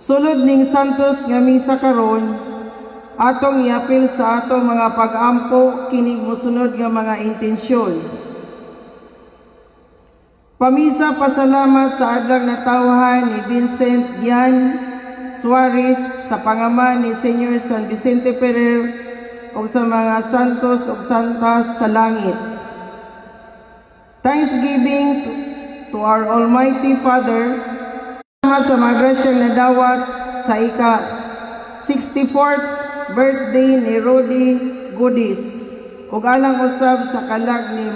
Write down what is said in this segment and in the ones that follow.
Sulod ning santos nga misa karon, atong iapil sa atong mga pag-ampo kining mosunod nga mga intensyon. Pamisa pasalamat sa adlang natawhan ni Vincent Dian Suarez sa pangaman ni Senior San Vicente Ferrer o sa mga santos o santas sa langit. Thanksgiving to our Almighty Father sa mga grasyang nadawat sa ika-64th birthday ni Rodi Goodis ug alang usab sa kalag ni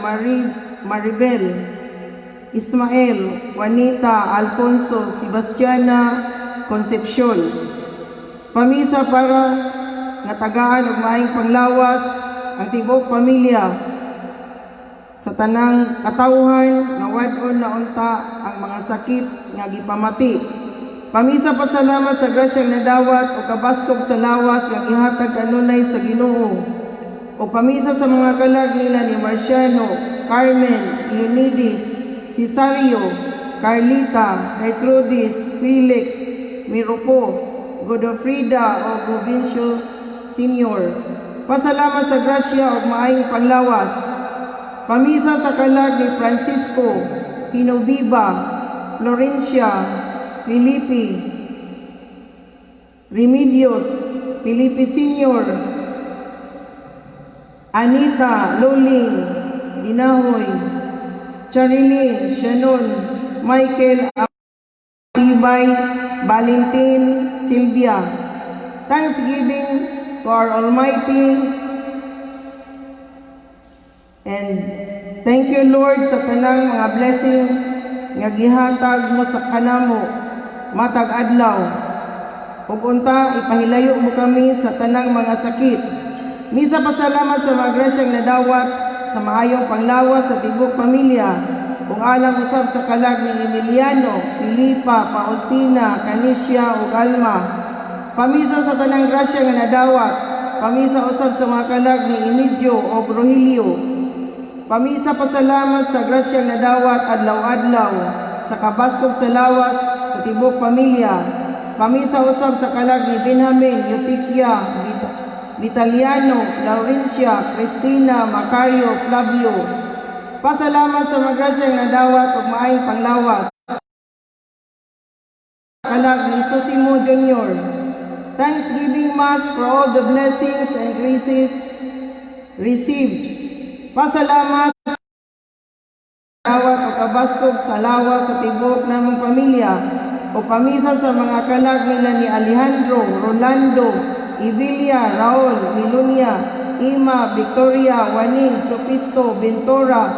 Maribel, Ismael, Juanita, Alfonso, Sebastiana, Concepcion. Pamisa para nga tagaan ug maayong panglawas ang tibuok pamilya sa tanang katawhan nga wad-on na unta ang mga sakit nga gipamati. Pamisa pasalamat sa grasyang nadawat o kabaskog sa lawas nga ihatag kanunay sa Ginoo. O pamisa sa mga kalag nila ni Marciano, Carmen, Leonidas, Cesario, Carlita, Gertrudis, Felix, Miropo, Godofrida o Provincial Senior. Pasalamat sa grasya o maayong panglawas. Pamisa sa kalag ni Francisco, Hinoviva, Florencia, Felipe, Remedios, Felipe Senior, Anita, Loling, Dinahoy, Charilyn, Shannon, Michael, Ibay, Valentin, Sylvia. Thanksgiving to our Almighty, and thank you Lord sa tanang mga blessing nga gihatag mo sa KANAMO matag adlaw. Ug unta ipahilayo mo kami sa tanang mga sakit. Misa pasalamat sa mga grasyang nadawat sa maayong panglawas sa tibok pamilya ug alang usab sa kalag ni Emiliano, Filipa, Faustina, Canisha ug Alma. Pamisa sa tanang grasya nga nadawat, pamisa usab sa mga kalag ni Inidio o Rogelio. Pamisa pasalamat sa grasyang nadawat adlaw-adlaw sa kabaskog sa lawas sa tibok pamilya. Pamisa usab sa kalag ni Benjamin, Eutiquia, Vitaliano, Laurencia, Cristina, Macario, Flavio. Pasalamat sa mga grasyang nadawat ug maayong panglawas. Kalag ni Susimo Jr. Thanksgiving Mass for all the blessings and graces received. Pasalamat sa dawat o kabaskog sa lawas sa tibok namong pamilya o pamisa sa mga kalag nila ni Alejandro, Rolando, Ivilia, Raul, Milunia, Ima, Victoria, Waning, Chopisto, Ventura,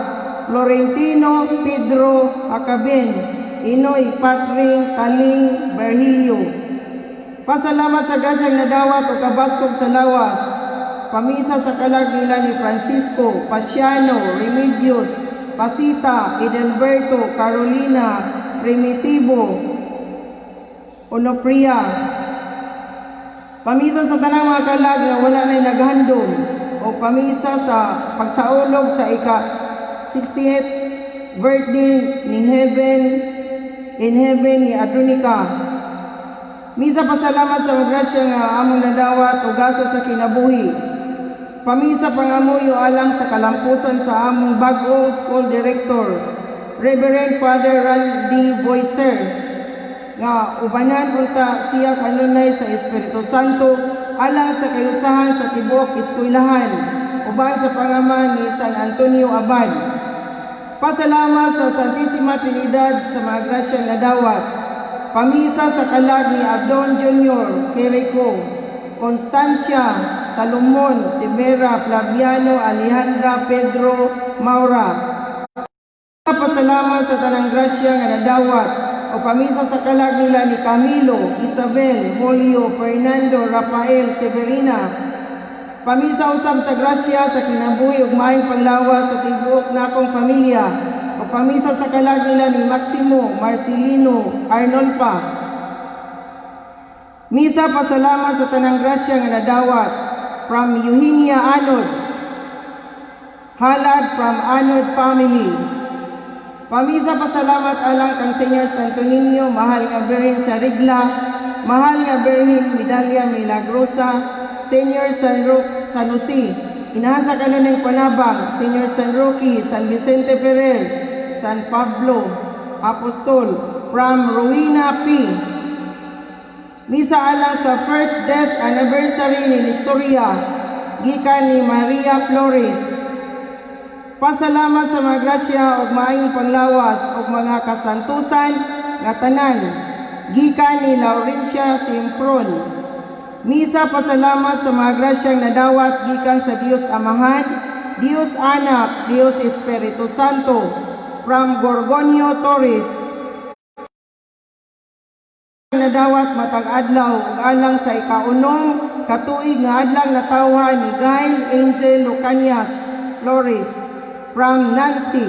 Florentino, Pedro, Acaben, Inoy, Patring, Taling, Berhilio. Pasalamat sa grasyang nadawat o kabaskog sa lawas. Pamisa sa kalag nila ni Francisco, Pasiano, Remedios, Pasita, Edelberto, Carolina, Primitivo, Onopria. Pamisa sa tanang mga kalag na wala na'y naghandom o pamisa sa pagsaulog sa ika-68th birthday ni in heaven ni Adonica. Misa pasalamat sa grasya nga among nadawat o gasa sa kinabuhi. Pamisa pangamuyo alang sa kalampusan sa among bagong school director, Reverend Father Randy Boyser, nga ubanan unta siya kanunay sa Espiritu Santo alang sa kayusahan sa tibuok eskwelahan uban sa pangaman ni San Antonio Abad. Pasalamat sa Santissima Trinidad sa mga grasyang nadawat. Pamisa sa kalag ni Abdon Jr., Quirico, Constancia, Salomon, Severa, Flaviano, Alejandra, Pedro, Maura. Pasalamat sa tanang grasya nga nadawat o pamisa sa kalag nila ni Camilo, Isabel, Julio, Fernando, Rafael, Severina. Pamisa usab sa grasya sa kinabuhi ug maayong panglawas sa tibuok nakong pamilya o pamisa sa kalag nila ni Maximo, Marcelino, Arnolpa. Misa pasalamat sa tanang grasya nga nadawat from Eugenia Anod, halad from Anod family. Pamisa pasalamat alang kang Senior Santo Niño, mahal nga Berin sa Rigla, Mahal nga Berhin Medalya Milagrosa, Senior San Jose, Inahan sa Kanunay Panabang, Senior San Roque, San Vicente Ferrer, San Pablo, Apostol, from Rowena P. Misa alang sa first death anniversary ni Historia, gikan ni Maria Flores. Pasalamat sa mga grasya o maayong panglawas o mga kasantusan nga tanan, gikan ni Laurencia Simpron. Misa pasalamat sa mga grasyang nadawat gikan sa Dios Amahan, Dios Anak, Dios Espiritu Santo, from Gorgonio Torres. Nadawat matag adlaw ug alang sa ikaunong katuig nga adlang natawhan ni Gail Angel Lucanias Flores from Nancy.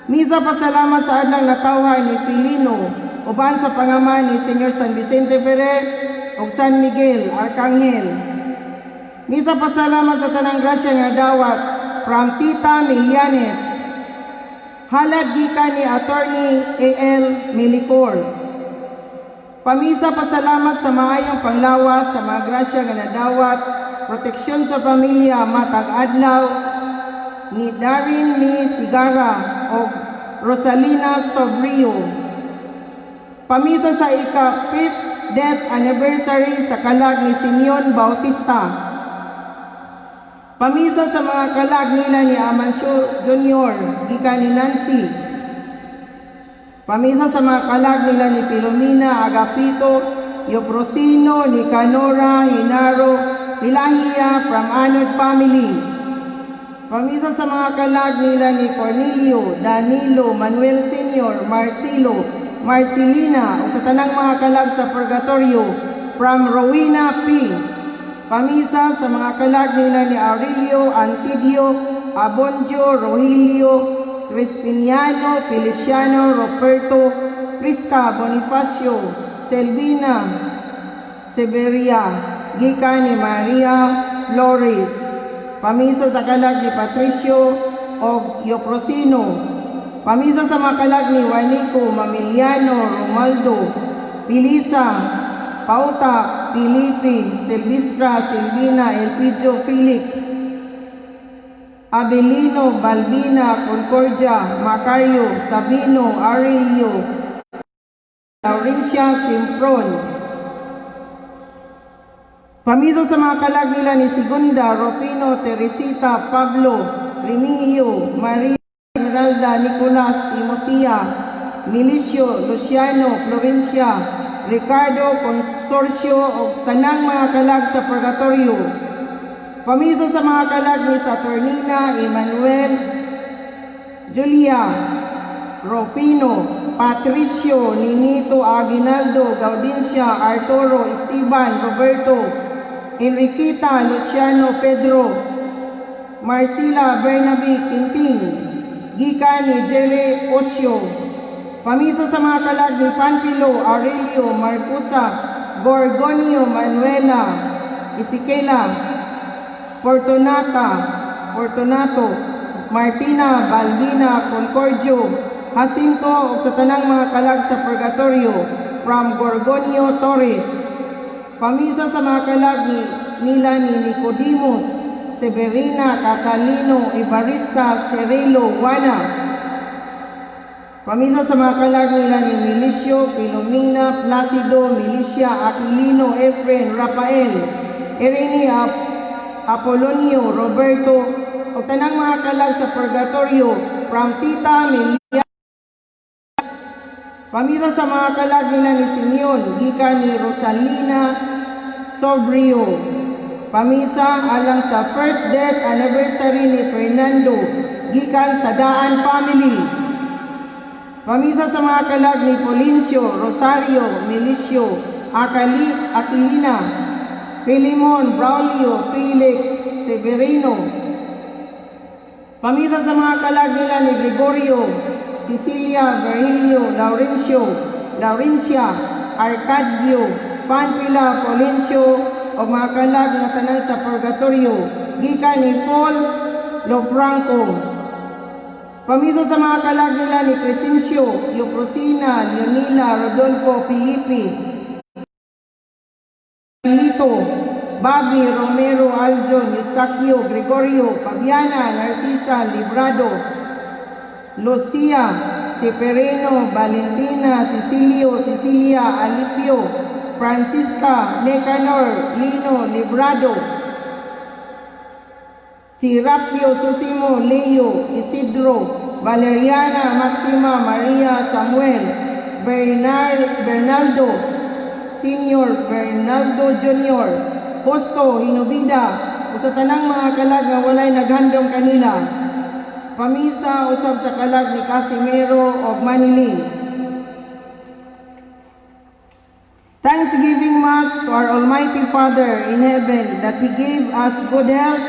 Misa pasalamat sa adlang natawhan ni Filino uban sa pangaman ni Senior San Vicente Ferrer ug San Miguel Arcangel. Misa pasalamat sa tanang grasya nga dawat from Tita Milianes. Halad gikan ni Attorney A.L. Milicor. Pamisa pasalamat sa maayong panglawas sa mga grasya nga nadawat, proteksyon sa pamilya matag adlaw ni Darin Mi Sigara o Rosalina Sobrio. Pamisa sa ika-5th death anniversary sa kalag ni Simeon Bautista. Pamisa sa mga kalag nila ni Amancio Jr. gikan ni Nancy. Pamisa sa mga kalag nila ni Filomena Agapito, Yoprosino, Nicanora, Hinaro, Hilahia from Anod family. Pamisa sa mga kalag nila ni Cornelio, Danilo, Manuel Sr., Marcelo, Marcelina o sa tanang mga kalag sa Purgatorio from Rowena P. Pamisa sa mga kalag nila ni Aurelio, Antidio, Abonjo, Rogelio, Crispiniano, Feliciano, Roberto, Prisca, Bonifacio, Selvina, Severia, gikan ni Maria Flores. Pamisa sa kalag ni Patricio o Yoprosino. Pamisa sa mga kalag ni Juanico, Mamiliano, Romaldo, Pilisa, Pauta, Filipe, Silvestra, Silvina, Elpidio, Felix, Abelino, Balbina, Concordia, Macario, Sabino, Aurelio, Laurencia, Simpron. Pamisa sa mga kalag nila ni Segunda, Rufino, Teresita, Pablo, Remigio, Maria, Esmeralda, Nicolas, Timotia, Milicio, Luciano, Florencia, Ricardo, Consorcio o tanang mga kalag sa Purgatorio. Pamisa sa mga kalag ni Saturnina, Emmanuel, Julia, Ropino, Patricio, Ninito, Aguinaldo, Gaudencia, Arturo, Esteban, Roberto, Enriqueta, Luciano, Pedro, Marcela, Bernabe, Quintin, gikan ni Jerry Osio. Pamisa sa mga kalag ni Panfilo, Aurelio, Marcusa, Gorgonio, Manuela, Isikela, Fortunato, Martina, Balbina, Concordio, Jacinto o sa tanang mga kalag sa Purgatorio from Gorgonio Torres. Pamisa sa mga kalag nila ni Nicodemus, Severina, Catalino, Evarista, Cerelo, Juana. Pamisa sa mga kalag nila ni Milicio, Filomena, Placido, Milicia, Aquilino, Efren, Rafael, Irene, Apolonio, Roberto, o tanang mga kalag sa Purgatorio from Tita Melia. Pamisa sa mga kalag nila ni Simeon, gikan ni Rosalina Sobrio. Pamisa alang sa first death anniversary ni Fernando, gikan sa Daan family. Pamisa sa mga kalag ni Polincio, Rosario, Milicio, Aquilina, Filimon, Braulio, Felix, Severino. Pamisa sa mga kalag nila ni Gregorio, Cecilia, Virgilio, Laurencia, Arcadio, Panfila, Polencio, o mga kalag na tanan sa Purgatorio, gikan ni Paul Lofranco. Pamisa sa mga kalag nila ni Crescencio, Yoprosina, Leonila, Rodolfo, Felipe, Benito, Bobby Romero Aljon, Eustaquio Gregorio, Fabiana Narcisa Librado, Lucia Severino, Valentina Cecilio, Cecilia Alipio, Francisca Necanor Lino Librado, si Rapio Susimo Leo Isidro, Valeriana Maxima Maria Samuel, Bernaldo Senior, Bernaldo Junior, Justo Hinubida, o sa tanang mga kalag nga walay naghandom kanila. Pamisa usab sa kalag ni Casimiro o Maniling. Thanksgiving Mass to our Almighty Father in heaven that He gave us good health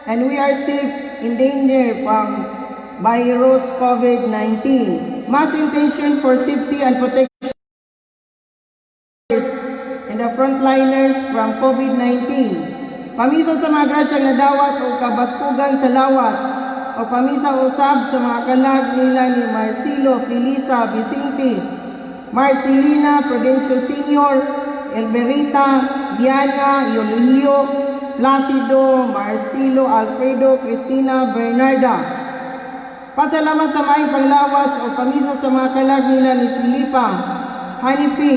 and we are safe in danger from virus COVID-19. Mass intention for safety and protection and the frontliners from COVID-19. Pamisa sa mga grasyang nadawat o kabaskugan sa lawas o pamisa usab sa mga kalag nila ni Marcelo Felisa Vicente, Marcelina Prudencio Senior, Elberita, Diana, Yolilio, Placido, Marcelo, Alfredo, Cristina, Bernarda. Pasalamat sa maayong panglawas o pamisa sa mga kalag nila ni Filipa, Hanifi,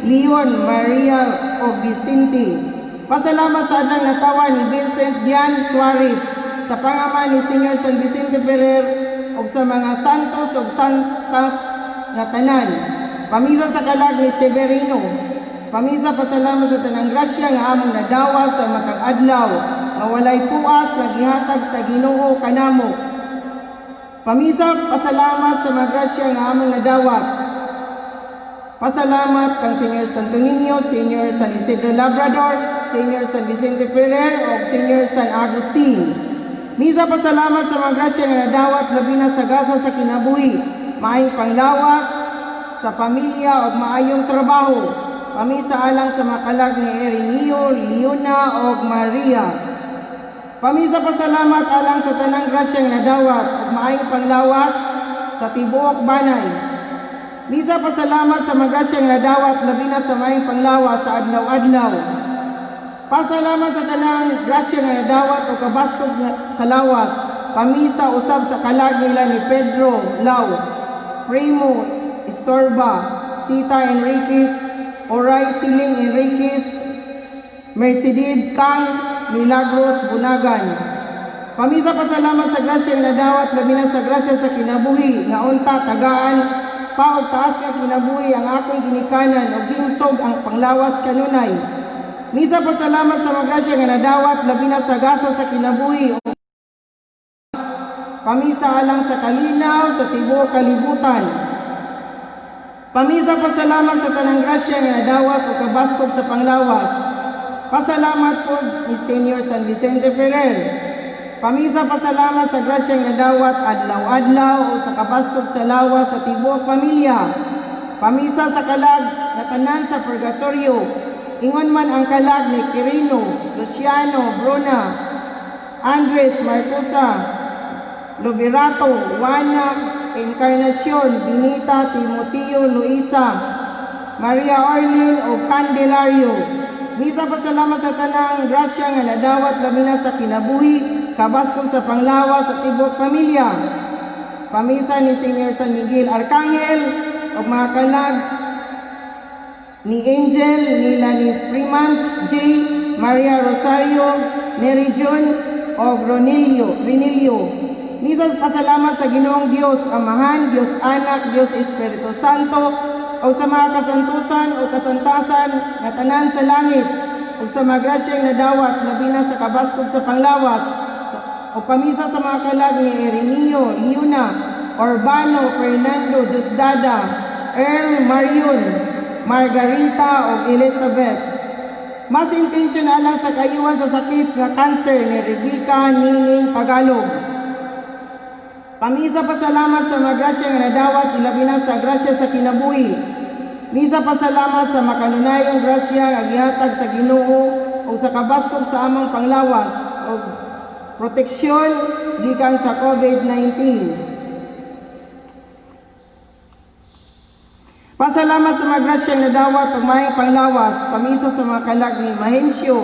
Leon, Maria o Vicente. Pasalamat sa adlang natawa ni Vincent Dian Suarez sa pangaman ni Senior San Vicente Ferrer o sa mga santos o santas na tanan. Pamisa sa kalag ni Severino. Pamisa pasalamat sa tanang grasya nga among nadawa sa matag adlaw nga walay puas nga gihatag sa GINOO KANAMO. Pamisa pasalamat sa mga grasya nga among nadawat. Pasalamat kang Senior Santo Niño, Senior San Isidro Labrador, Senior San Vicente Ferrer o Senior San Agustin. Misa pasalamat sa mga grasya nga nadawat labi na sa gasa sa kinabuhi, maayong panglawas sa pamilya o maayong trabaho. Pamisa alang sa mga kalag ni Erinio, Leona o Maria. Pamisa pasalamat alang sa tanang grasyang nadawat o maayong panglawas sa tibuok banay. Misa pasalamat sa mga grasyang nadawat labi na sa maayong panglawas sa adlaw-adlaw. Pasalamat sa tanang grasyang nadawat o kabastog sa lawas. Pamisa usab sa kalag nila ni Pedro Lau, Primo Estorba, Sita Enriquez, Oray Siling Enriquez, Mercedes Kang Milagros Bunagan. Pamisa pasalamat sa grasyang nadawat labi na sa grasya sa kinabuhi nga unta tagaan paog taas nga kinabuhi ang akong ginikanan o ginsog ang panglawas kanunay. Misa pasalamat sa mga grasya nga nadawat labi na sa gasa sa kinabuhi. Pamisa alang sa kalinaw sa tibuok kalibutan. Pamisa pasalamat sa tanang grasya nga nadawat o kabastog sa panglawas. Pasalamat po ni Senior San Vicente Ferrer. Pamisa pasalamat sa grasyang nadawat adlaw-adlaw o sa kabastog sa lawas sa tibuok pamilya. Pamisa sa kalag na tanan sa purgatorio. Ingon man ang kalag ni Quirino, Luciano, Bruna, Andres, Marcosa, Loberato, Juana, Encarnacion, Benita, Timoteo, Luisa, Maria Orlin o Candelario. Misa pasalamat sa tanang grasya nga nadawat labi na sa kinabuhi, kabastog sa panglawas sa tibuok pamilya. Pamisa ni Senior San Miguel Arcangel o mga kalag ni Angel, nila ni Primans J, Maria Rosario, Neri Jun o Ronilio. Misa pasalamat sa Ginoong Diyos Amahan, Diyos Anak, Diyos Espiritu Santo o sa mga kasantusan o kasantasan na tanan sa langit o sa mga grasyang nadawat labi na sa kabastog sa panglawas o pamisa sa mga kalag ni Erinio, Leona, Urbano, Fernando, Diosdada, Earl, Marion, Margarita o Elizabeth. Mas intention alang sa kayuhan sa sakit nga cancer ni Rebecca Nining Tagalog. Pamisa pasalamat sa mga grasya nga nadawat ilabi na sa grasya sa kinabuhi. Misa pasalamat sa makanunayong grasya nga gihatag sa Ginoo o sa kabastog sa among panglawas o proteksyon gikan sa COVID-19. Pasalamat sa mga grasyang nadawat ug maayong panglawas, pamisa sa mga kalag ni Mahencio,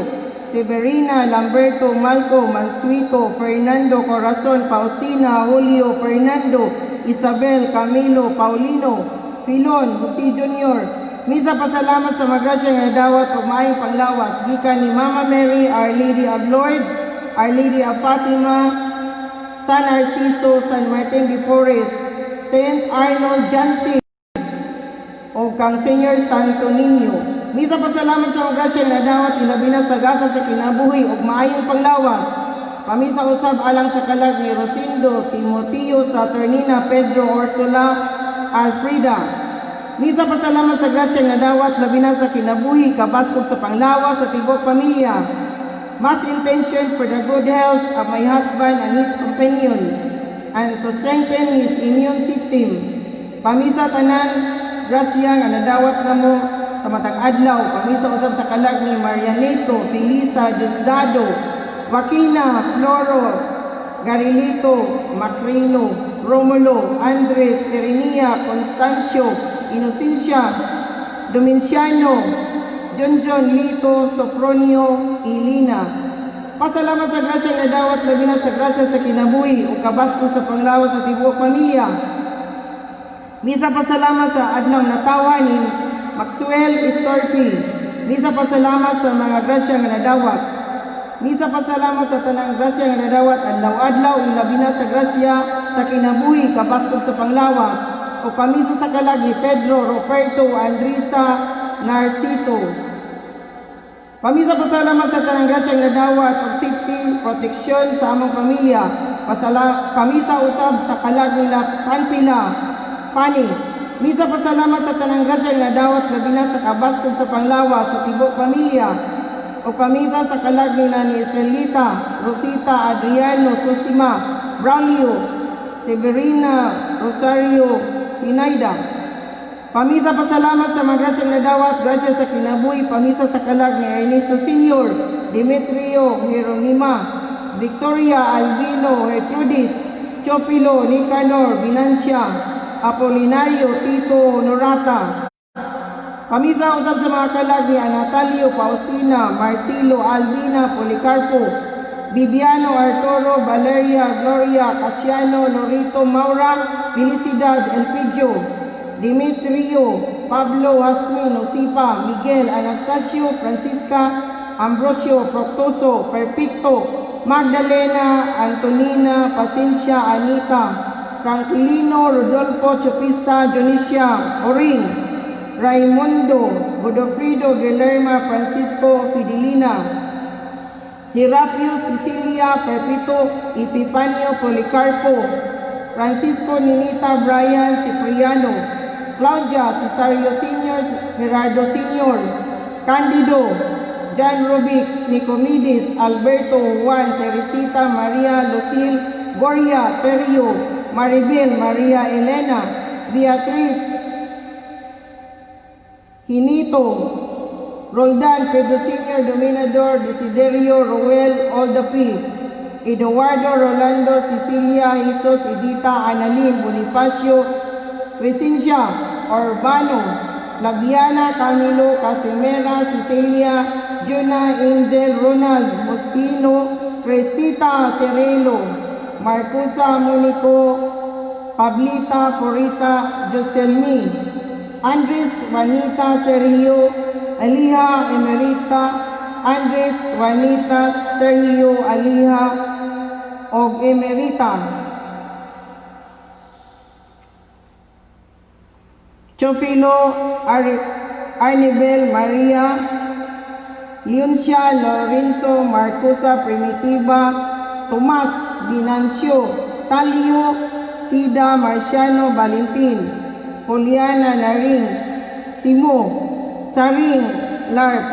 Severina, Lamberto, Malco, Mansuito, Fernando, Corazon, Faustina, Julio, Fernando, Isabel, Camilo, Paulino, Filon, Jose Jr. Misa pasalamat sa mga grasyang nadawat ug maayong panglawas, gikan ni Mama Mary, Our Lady of Lourdes, Our Lady of Fatima, San Narciso, San Martin de Porres, Saint Arnold Jansen, o kang Senior Santo Niño. Misa pasalamat sa mga grasya na dawat ilabi na sa gasa sa kinabuhi ug maayong panglawas. Pamisa usab alang sa kalag ni Rosindo, Timoteo, Saturnina, Pedro, Ursula, Alfrida. Misa pasalamat sa grasya na dawat labi na sa kinabuhi kabaskog sa panglawas sa tibok pamilya. Mass intention for the good health of my husband and his companion and to strengthen his immune system. Pamisa tanan grasya nga nadawat namo sa matag adlaw, pamisa usab sa kalag ni Marianito, Felisa, Diosdado, Joaquina, Floro, Garilito, Macrino, Romulo, Andres, Serenia, Constancio, Inocencia, Dominciano, John, Lito, Sopronio, Ilina. Pasalamat sa grasya nga nadawat labi na sa grasya sa kinabuhi o kabasko sa panglawas sa tibuok pamilya. Misa pasalamat sa adlaw natawa ni Maxwell Estorpi. Misa pasalamat sa mga grasya nga nadawat. Misa pasalamat sa tanang grasya nga nadawat adlaw-adlaw ilabi na sa grasya sa kinabuhi kabaskog sa panglawas o pamisa sa kalag ni Pedro, Roberto, Andrisa, Narciso. Pamisa pasalamat sa tanang grasya nga nadawat og safety, proteksyon sa among pamilya. Pamisa usab sa kalag nila Panpila, Fanny. Misa pasalamat sa tanang grasya nga dawat labi na sa kabaskog sa panglawas sa tibok pamilya o pamisa sa kalag nila ni Israelita, Rosita, Adriano, Susima, Braulio, Severina, Rosario, Sinaida. Pamisa pasalamat sa mga grasya nga dawat grasya sa kinabuhi pamisa sa kalag ni Ernesto Sr., Demetrio, Jeronima, Victoria, Albino, Gertrudis, Chopilo, Nicanor, Binancia, Apolinario, Tito, Honorata. Pamisa usab sa mga kalag ni Anatalio, Faustina, Marcelo, Albina, Policarpo, Bibiano, Arturo, Valeria, Gloria, Casiano, Norito, Maura, Felicidad, Elpidio, Dimitrio, Pablo, Hasmin, Osipa, Miguel, Anastasio, Francisca, Ambrosio, Proctoso, Perfecto, Magdalena, Antonina, Pacencia, Anita, Tranquilino, Rodolfo, Chopista, Dionisia, Oring, Raimundo, Godofrido, Guillermo, Francisco, Fidelina, Serapio, Cecilia, Pepito, Epifanio, Policarpo, Francisco, Ninita, Brian, Cipriano, Claudia, Cesario Sr., Gerardo Sr., Candido, John Rubic, Nicomedes, Alberto, Juan, Teresita, Maria, Lucille, Gloria, Terio, Maribel, Maria Elena, Beatriz, Hinito, Roldan, Pedro Sr., Dominador, Desiderio, Roel, Oldapi, Eduardo, Rolando, Cecilia, Jesus, Edita, Annalyn, Bonifacio, Crescencia, Urbano, Labiana, Camilo, Casimera, Cecilia, Juna, Angel, Ronald, Mosquino, Crestita, Cerelo, Marcusa, Monico, Pablita, Corita, Joselmi, Andres, Juanita, Sergio, Aliha, Emerita, Andres, Juanita, Sergio, Aliha, og Emerita. Chofilo, Arnibel, Maria, Leoncia, Lorenzo, Marcusa, Primitiva, Tomas, Binancio, Talio, Sida, Marciano, Valentin, Juliana, Narins, Simo, Saring, Larp,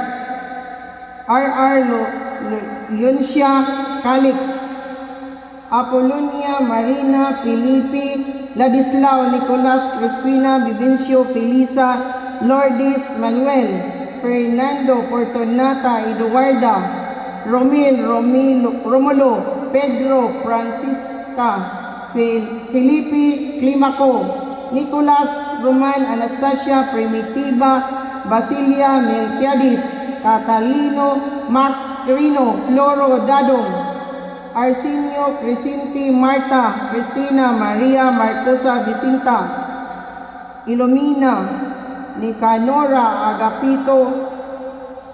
R.R. Leoncia, Calix, Apolonia, Marina, Felipe, Ladislao, Nicolas, Crispina, Vivencio, Felisa, Lourdes, Manuel, Fernando, Fortunata, Eduarda, Romil, Romulo, Pedro, Francisca, Felipe, Climaco, Nicolas, Roman Anastasia Primitiva Basilia Melquiades Catalino Macrino Floro Dadong Arsenio Crescenti Marta Cristina Maria Marcosa Vicinta Ilomina Nicanora Agapito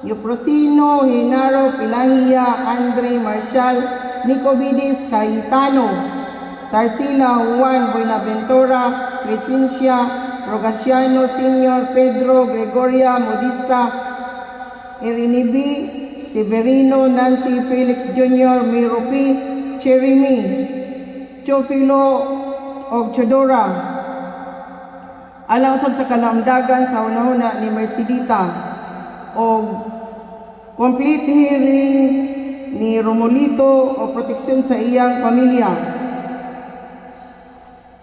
Euprosino Genaro Pilahia Andre Marcial Nicovides Cayetano Tarsila Juan Buenaventura Crescencia Rogaciano Senior Pedro Gregoria Modista Erinibi Severino Nancy Felix Jr. Mirupi Cherimi Chofilo og Chodora alang usab sa kalamdagan sa unahuna ni Mercedita o complete hearing ni Romolito o proteksyon sa iyang pamilya.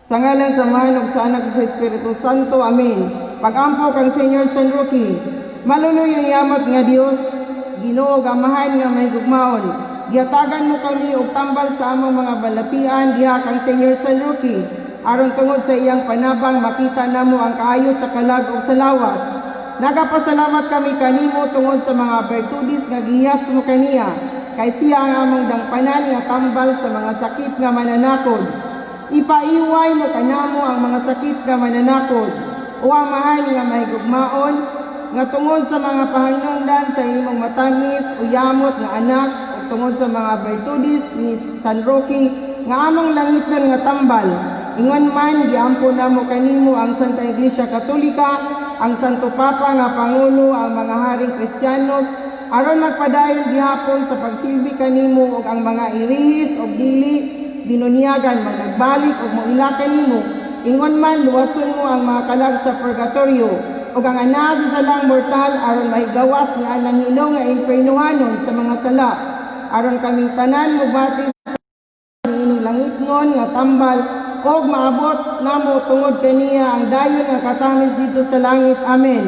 Sa ngalan sa Mahal ug sa Anak ug sa Espiritu Santo. Amen. Pag-ampo kang Senior San Roque, maluloy ang yamat nga Dios, Ginoo gamahan nga may gugmaon. Gihatagan mo kami og tambal sa among mga balatian diha kang Senior San Roque, aron tungod sa iyang panabang makita namo ang kaayo sa kalag ug sa lawas. Nagapasalamat kami kanimo tungod sa mga bertudis nga gihiyas mo kaniya, kay siya ang among dangpanan nga tambal sa mga sakit nga mananakod. Ipaiway mo kanamo ang mga sakit nga mananakod, o ang mahal nga may gugmaon, nga tungod sa mga pahanungdan sa imong matamis o yamot nga anak, o tungod sa mga bertudis ni San Roque, nga among langitan nga tambal. Ingon man, giampo namo kanimo ang Santa Iglesia Katolika, ang Santo Papa nga Pangulo, ang mga haring Kristiyanos, aron magpadayon gihapon sa pagsilbi kanimo ug ang mga irihis o dili dinunyagan magagbalik ug moila kanimo. Ingon man, luwason mo ang mga kalag sa purgatorio ug ang ana sa salang mortal aron mahigawas ni anang hilo nga infernuhanon sa mga sala, aron kami tanan mobati sa ining langitnon nga tambal og maabot namo tungod kaniya ang dayon nga katamis dito sa langit. Amen.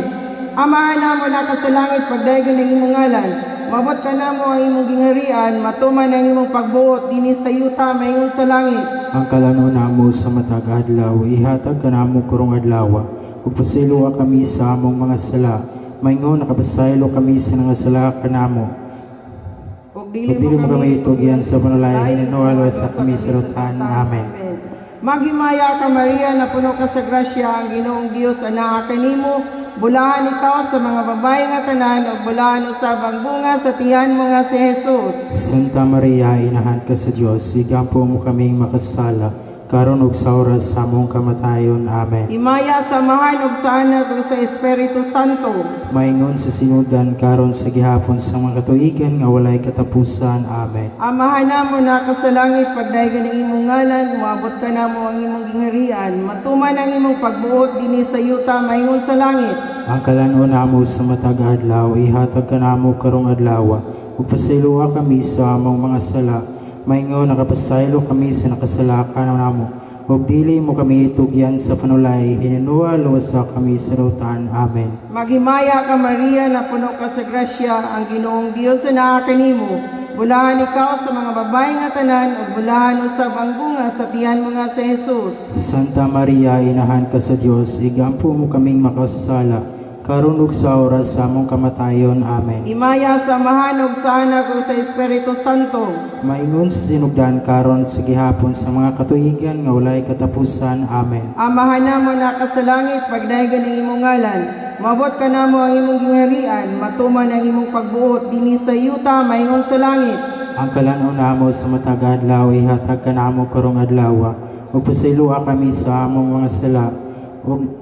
Amahan namo naka sa langit, pagdayon ng imong ngalan, mabot ka namo ang imong gingharian, matuman ang imong pagbuot dinhi sa yuta mayon sa langit. Ang kalano namo sa matag adlaw, ihatag ka namo kurong adlaw, ug pasaylo kami sa among mga sala, maingon nakapasaylo kami sa mga sala kanamo. Ug dili mo kami itugyan sa panulayan hinunalo sa kami sa rutan. Amen. Maghimaya ka Maria, na puno ka sa grasya, ang Ginoong Dios anaa kanimo. Bulahan ikaw sa mga babae nga tanan, ug bulahan usab ang bunga sa tiyan mo nga si Jesus. Santa Maria, inahan ka sa Dios, igampo mo kaming makasala, karon ug sa oras sa among kamatayon. Amen. Himaya sa Mahal ug sa Anak ug sa Espiritu Santo. Maingon sa sinudan karon sa gihapon sa mga katuigan nga walay katapusan. Amen. Amahan namo naka sa langit, pagdayon ng imong ngalan, moabot ka namo ang imong gingharian, matuman ang imong pagbuot dinhi sa yuta maingon sa langit. Ang kalano namo sa matag adlaw, ihatag ka namo karong adlaw, ug pasayloa kami sa among mga sala, maingon nakapasaylo kami sa nakasalakan namo, ug dili mo kami itugyan sa panulay, hinunua luwasa kami sa rutan. Amen. Maghimaya ka Maria, na puno ka sa grasya, ang Ginoong Dios anaa kanimo. Bulahan ikaw sa mga babae nga tanan, ug bulahan usab ang bunga sa tiyan mo nga si Jesus. Santa Maria, inahan ka sa Dios, igampo mo kaming makasala, karon ug sa oras sa among kamatayon. Amen. Himaya sa Amahan ug sa Anak ug sa Espiritu Santo. Maingon sa sinugdan karon sa gihapon sa mga katuigan nga walay katapusan. Amen. Amahan namo naka sa langit, pagdayon ng imong ngalan, mabot ka namo ang imong gingharian, matuman ang imong pagbuot dinhi sa yuta maingon sa langit. Ang kalanaw namo sa matag adlaw, ihatag ka namo karong adlaw, ug pasayloa kami sa among mga sala, ug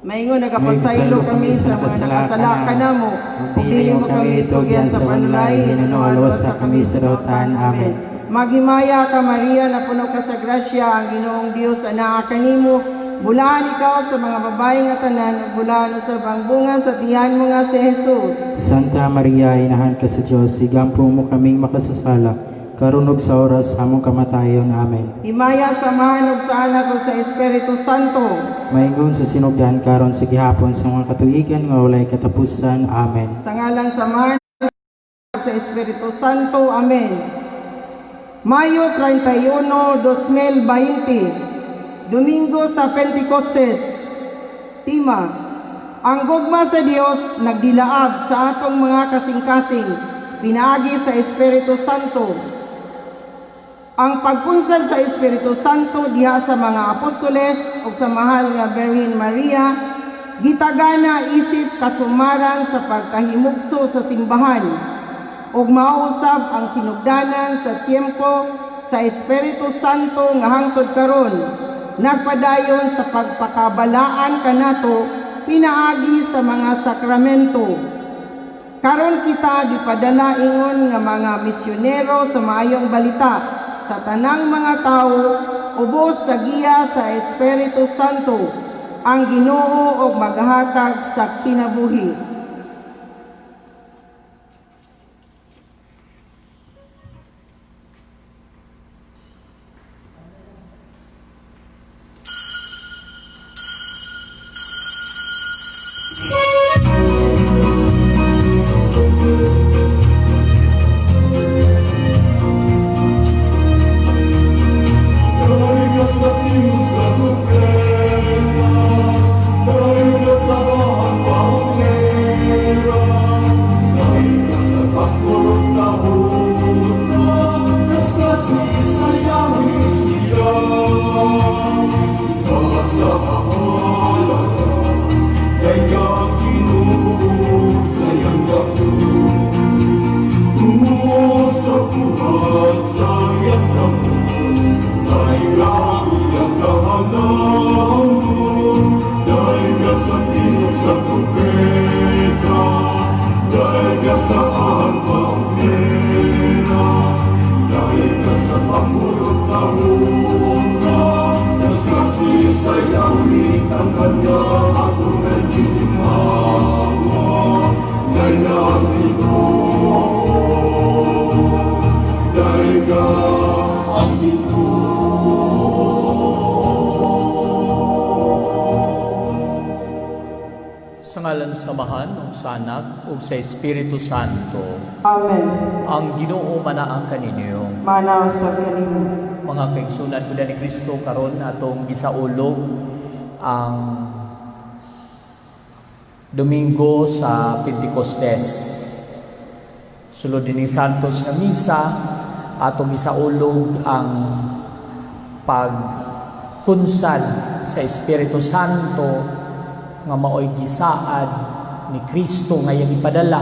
maingon nagapasaylo kami sa mga nakasala kanamo, ug dili mo kami itugyan sa panulay, hinunalo sa kami sa rutan. Amen. Maghimaya ka Maria, na puno ka sa grasya, ang Ginoong Dios anaa kanimo. Bulahan ikaw sa mga babae nga tanan, ug bulahan usab ang bunga sa tiyan mo nga si Jesus. Santa Maria, inahan ka sa Dios, igampo mo kaming makasasala, karon ug sa oras sa among kamatayon. Amen. Himaya sa Mahal ug sa Anak ug sa Espiritu Santo. Maingon sa sinugdan karon sa gihapon sa mga katuigan nga walay katapusan. Amen. Sa ngalan sa Mahal ug sa Espiritu Santo. Amen. Mayo 31, 2020, Domingo sa Pentecostes. Tema: ang gugma sa Dios nagdilaab sa atong mga kasing-kasing, pinaagi sa Espiritu Santo. Ang pagpunsad sa Espiritu Santo diha sa mga apostoles o sa mahal nga Birhen Maria, gitagana isip kasumaran sa pagkahimugso sa simbahan, ug mausab ang sinugdanan sa tiempo sa Espiritu Santo nga hangtod karon, nagpadayon sa pagpakabalaan kanato pinaagi sa mga sakramento. Karon kita gipadala ingon nga mga misyonero sa maayong balita sa tanang mga tao, ubos sa giya sa Espiritu Santo, ang Ginoo og maghatag sa kinabuhi. Sa ngalan samahan ng Sanak ug sa Espiritu Santo. Amen. Ang Ginoo manaang kaninyo. Manaw sa kanimo. Mga kaigsunan ko ni Kristo karon atong gisaulog ang Domingo sa Pentecostes. Sulod dining Santos nga misa atong gisaulog ang pagkunsad sa Espiritu Santo nga maoy gisaad ni Kristo nga iyang ipadala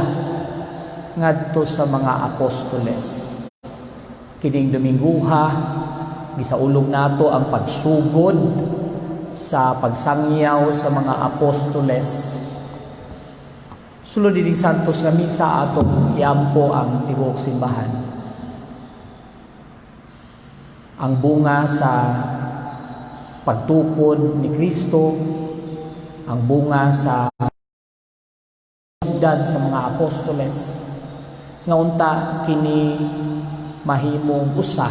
ngadto sa mga apostoles. Kining Dominguha gisaulog nato ang pagsugod sa pagsangyaw sa mga apostoles. Sulod dining Santos nga misa atong iampo ang tibuok simbahan. Ang bunga sa pagtupod ni Kristo, ang bunga sa sugdan sa mga apostoles, nga unta kini mahimong usa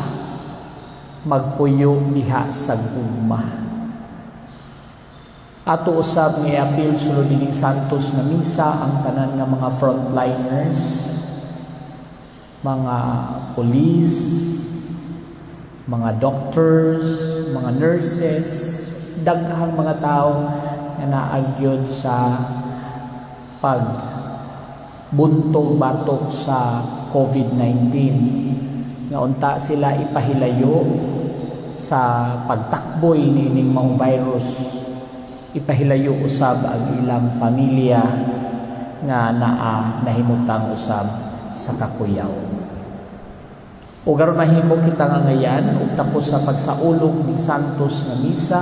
magpuyo diha sa gugma. Ato usab nga apil sulod dining Santos nga misa ang tanan nga mga frontliners, mga police, mga doctors, mga nurses, daghang mga tao nga naagyod sa pagbuntog batok sa COVID-19. Nga unta sila ipahilayo sa pagtakboy nining mga virus. Ipahilayo usab ang ilang pamilya nga nahimutang usab sa kakuyaw. O garon mahimo kita nga ngayan ug tapos sa pagsaulog ng Santos nga misa,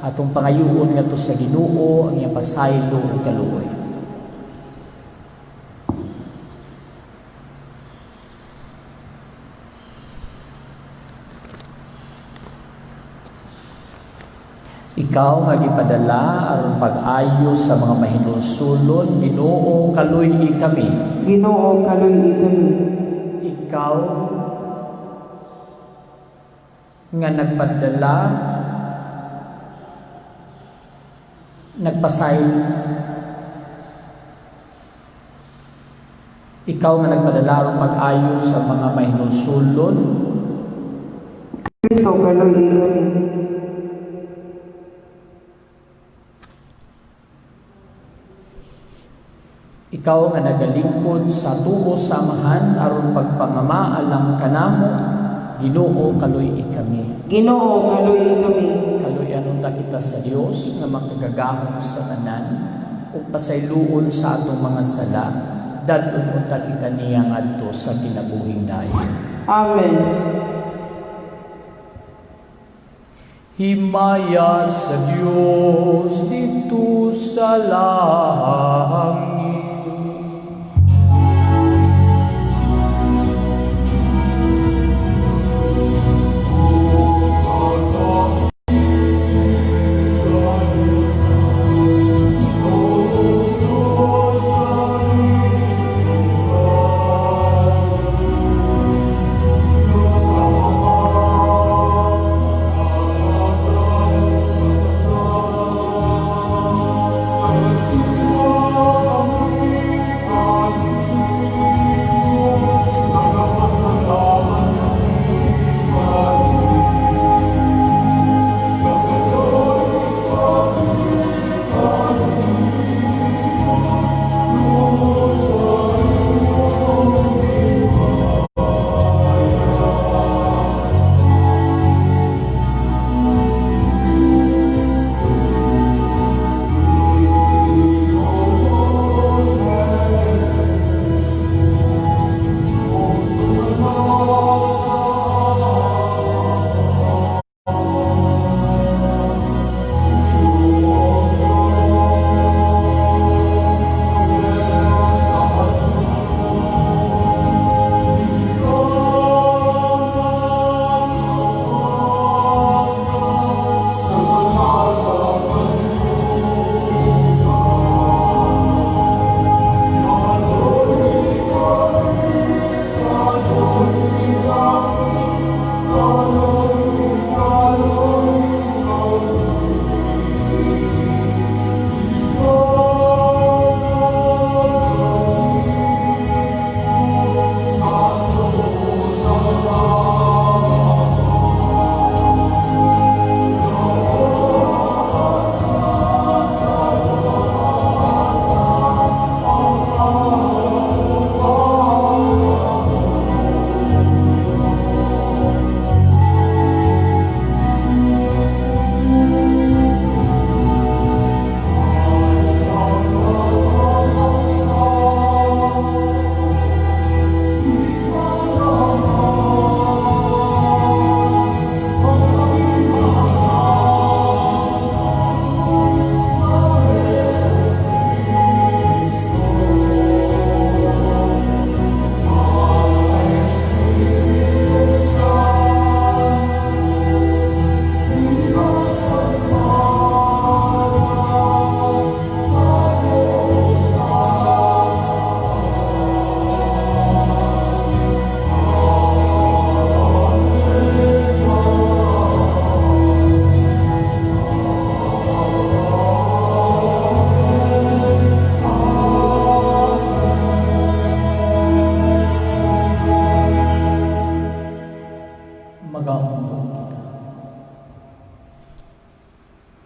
atong pangayuon ngadto sa Ginoo ang iyang pasaylo ug kaluoy. Ikaw nga gipadala aron pag-ayo sa mga mahinulsulon, Ginoo kaluy kami. Ginoo kaluy kami. Ikaw nga nagpadala ikaw nga nagpadala aron pag-ayo sa mga mahinulsulon, Kristo kaluy kami. Ikaw nga nagalingkod sa tuo samahan aron pagpamamaalang kanamo, Ginoo kaluy kami. Ginoo kaluy kami. Kaluyan unta kita sa Dios nga makagagahom sa tanan ug pasayloon sa atong mga sala, dadon unta kita niya ngadto sa kinabuhing dayon. Amen. Himaya sa Diyos dito sa langit.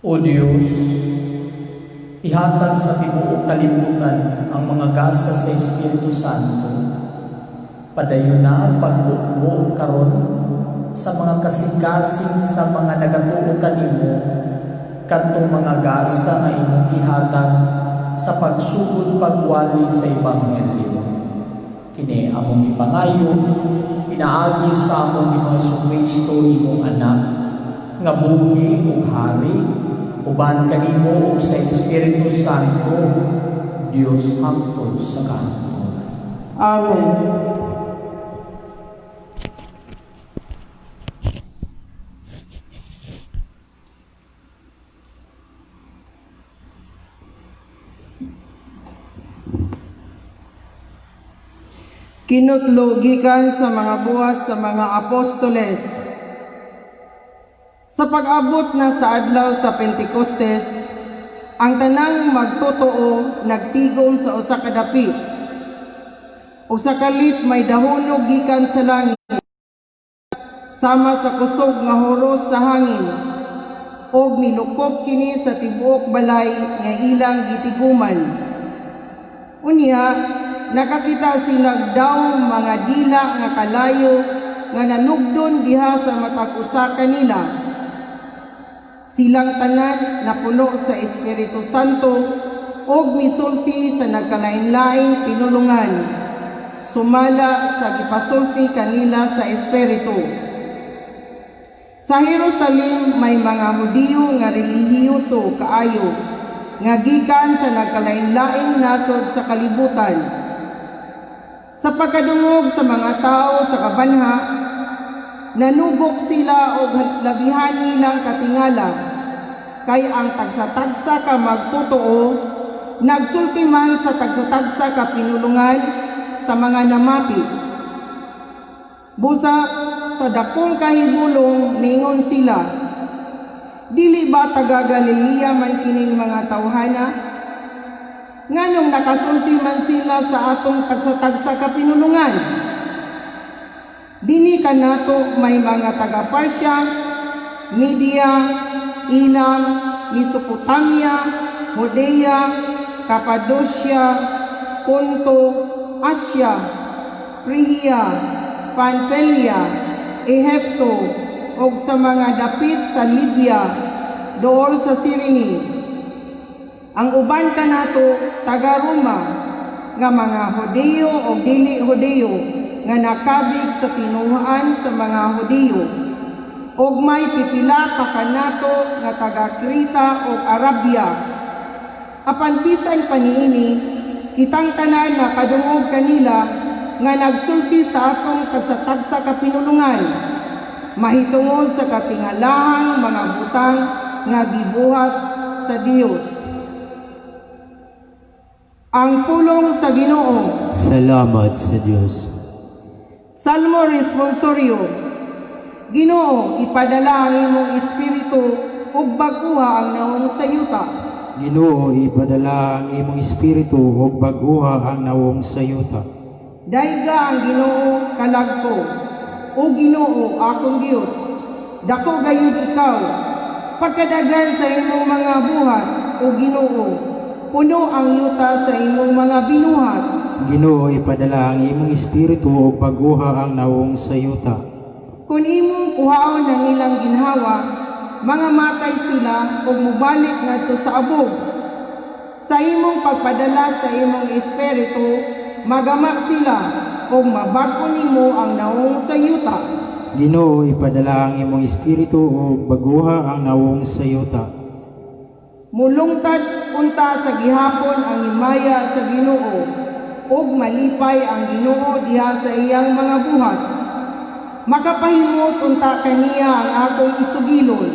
O Diyos, ihatag sa tibuok kalibutan ang mga gasa sa Espiritu Santo. Padayon na ang pagbukbo karon sa mga kasing-kasing sa mga nagatuo kanimo kadtong mga gasa nga imong ihatag sa pagsugod pagwali sa Ebanghelyo. Kini among ipangayo, pinaagi sa among Ginoong Kristo imong anak, nga buhi ug hari, uban kanimo ug sa Espiritu Santo, Dios hangtod sa kahapon. Amen. Kinutlo gikan sa mga buhat sa mga apostoles. Sa pag-abot na sa adlaw sa Pentecostes, ang tanang magtotoo nagtigom sa usa ka dapit. Ug sa kalit may dahonog gikan sa langit, sama sa kusog nga horos sa hangin, ug milukop kini sa tibuok balay nga ilang gitiguman. Unya, nakakita sila daw mga dila nga kalayo nga nanugdon diha sa matag usa kanila. Silang tanan napuno sa Espiritu Santo og misulti sa nagkalain-laing pinulungan. Sumala sa gipasulti kanila sa Espiritu. Sa Jerusalem may mga Hudiyo nga relihiyoso kaayo nga gikan sa nagkalain-laing nasod sa kalibutan. Sa pagkadungog sa mga tao sa kabanha, nanugok sila og labihan nilang katingala, kay ang tagsa-tagsa ka magtotoo, nagsulti man sa tagsa-tagsa ka pinulungan sa mga namati. Busa sa dakong kahigulong ningon sila, dili ba taga Galilea man kining mga tawhana? Nganong nakasulti man sila sa atong tagsa-tagsa ka pinulungan? Dini kanato may mga taga Parsya, Media, Ilang, Mesopotamia, Judea, Cappadocia, Ponto, Asia, Phrygia, Pamphylia, Ehipto, o sa mga dapit sa Libya, dool sa Cyrene. Ang uban kanato taga Roma, nga mga Hudiyo o dili Hudiyo, nga nakabig sa tinuhaan sa mga Hudiyo. Og may pipila pa kanato nga taga Krita o Arabia. Apan bisan paniini, kitang tanan na kadungog kanila nga nagsulti sa atong tagsatagsa ka pinulungan, mahitungod sa katingalahang mga butang nga gibuhat sa Dios. Ang pulong sa Ginoo. Salamat sa Diyos. Salmo responsorio. Ginoo, ipadala ang imong espiritu ug bag-uha ang nawong sayuta. Ginoo, ipadala ang imong espiritu ug bag-uha ang nawong sayuta. Dayga ang Ginoo kalagko. O Ginoo, akong Dios, dako gayud ikaw, pagkadagan sa imong mga buhat, o Ginoo, puno ang yuta sa imong mga binuhat. Ginoo, ipadala ang imong espiritu ug bag-uha ang nawong sayuta. Kung imong kuhaon ang ilang ginhawa, mga matay sila ug mubalik ngadto sa abog. Sa imong pagpadala sa imong espiritu, magama sila ug mabag-o nimo ang nawong sayuta. Ginoo, ipadala ang imong espiritu ug bag-uha ang nawong sayuta. Mulungtad unta sa gihapon ang himaya sa Ginoo, ug malipay ang Ginoo diha sa iyang mga buhat. Makapahimot unta kaniya ang akong isugilon.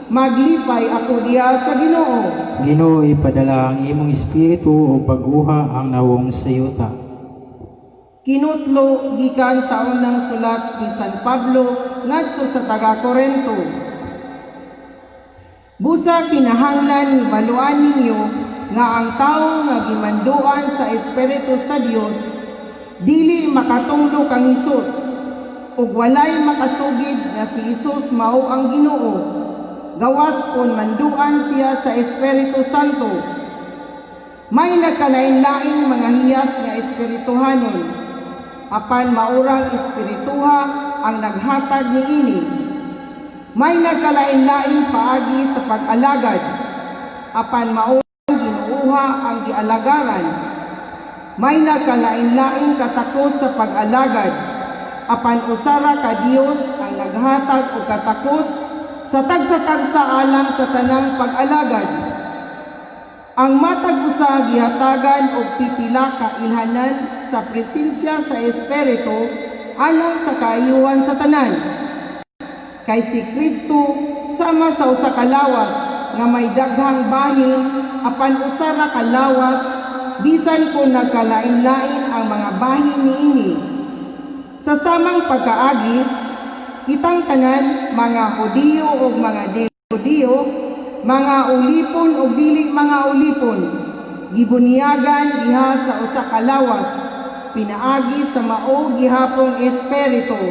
Maglipay ako diha sa Ginoo. Ginoo, ipadala ang imong espiritu ug bag-uha ang nawong sayuta. Kinutlo gikan sa unang sulat ni San Pablo ngadto sa taga Corinto. Busa kinahanglan ibaluan ninyo nga ang tawo nga gimanduan sa Espiritu sa Dios dili makatunglo kang Hesus, ug walay makasugid nga si Hesus mao ang Ginoo, gawas kon manduan siya sa Espiritu Santo. May nagkalain-laing mga hiyas nga espirituhanon, apan maurang espirituha ang naghatag niini. May nagkalain-laing paagi sa pag-alagad, apan maurang ginuuha ang gialagaran. May nagkalain-laing katakos sa pag-alagad, apan usara ka Dios ang naghatag o katakos sa tagsa-tagsa alang sa tanang pag-alagad. Ang matag usa gihatagan og pipila ka ilhanan sa presensya sa Espiritu alang sa kaayuhan sa tanan. Kay si Kristo sama sa usa ka lawas nga may daghang bahin, apan usara ka lawas bisan kung nagkalain-lain ang mga bahin niini. Sa samang pagkaagi, kitang tanan, mga Hudiyo o mga di-Hudiyo, mga ulipon o dili mga ulipon, gibunyagan diha sa usa ka lawas, pinaagi sa mao gihapong espiritu,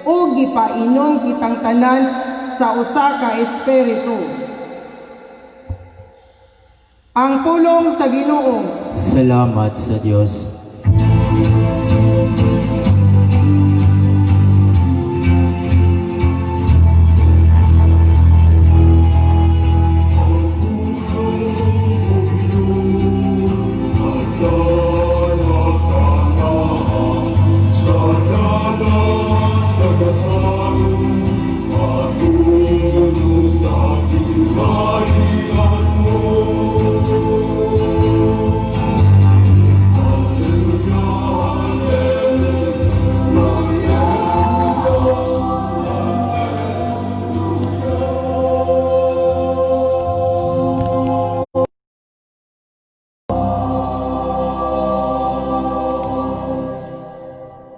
o gipainom kitang tanan sa usa ka espiritu. ang pulong sa Ginoo. Salamat sa Diyos.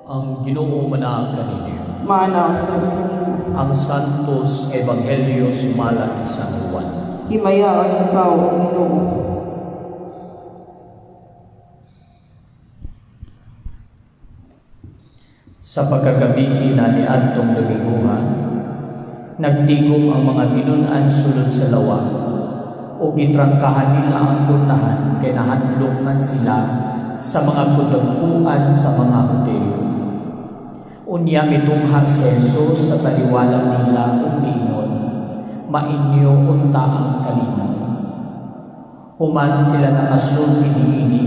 Ang Ginoo manang kaninyo. Manaw sa Ang Santos Ebanghelyo sumalat sa Juan. himayaan ikaw, Ginoo. Sa pagkagabi na ni Antong Dominguha, nagtigom ang mga tinunan sulod sa lawa o gitrangkahan nila ang puntahan kay nahadlok man sila sa mga kutagpuan sa mga Hudeo. Unya mitunghag si Jesus sa taliwalang nila umingon, mainyo unta ang kalinaw. Human sila nakasulti niini,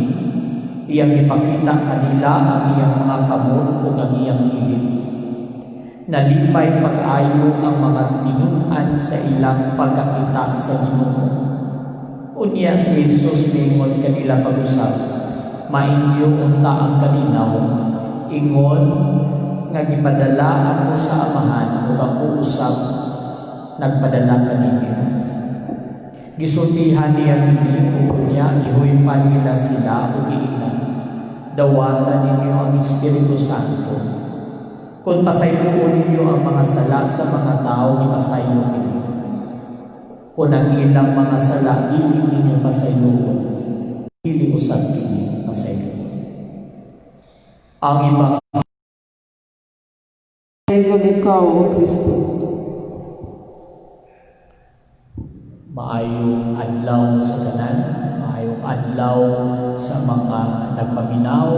iyang ipakita kanila ang iyang mga kamot o ang iyang kilid. Nalipay pag-ayo ang mga tinunan sa ilang pagkakita sa Ginoo. Unya si Jesus mingon kanila pag-usap, mainyo unta ang kalinaw, ingon nga gipadala ako sa Amahan ug ako usab nagpadala kaninyo. Gisultihan niya kini ug niya gihuy-pan nila sila ug giingnan, dawatan ninyo ang Espiritu Santo. Kung pasayloon ninyo ang mga sala sa mga tao, ipasaylo ninyo. Kung ang ilang mga sala dili ninyo pasayloon, dili usab kini pasayloon. Ang ibang Ngayon ikaw, O Kristo. maayong adlaw sa tanan, maayong adlaw sa mga nagpaminaw,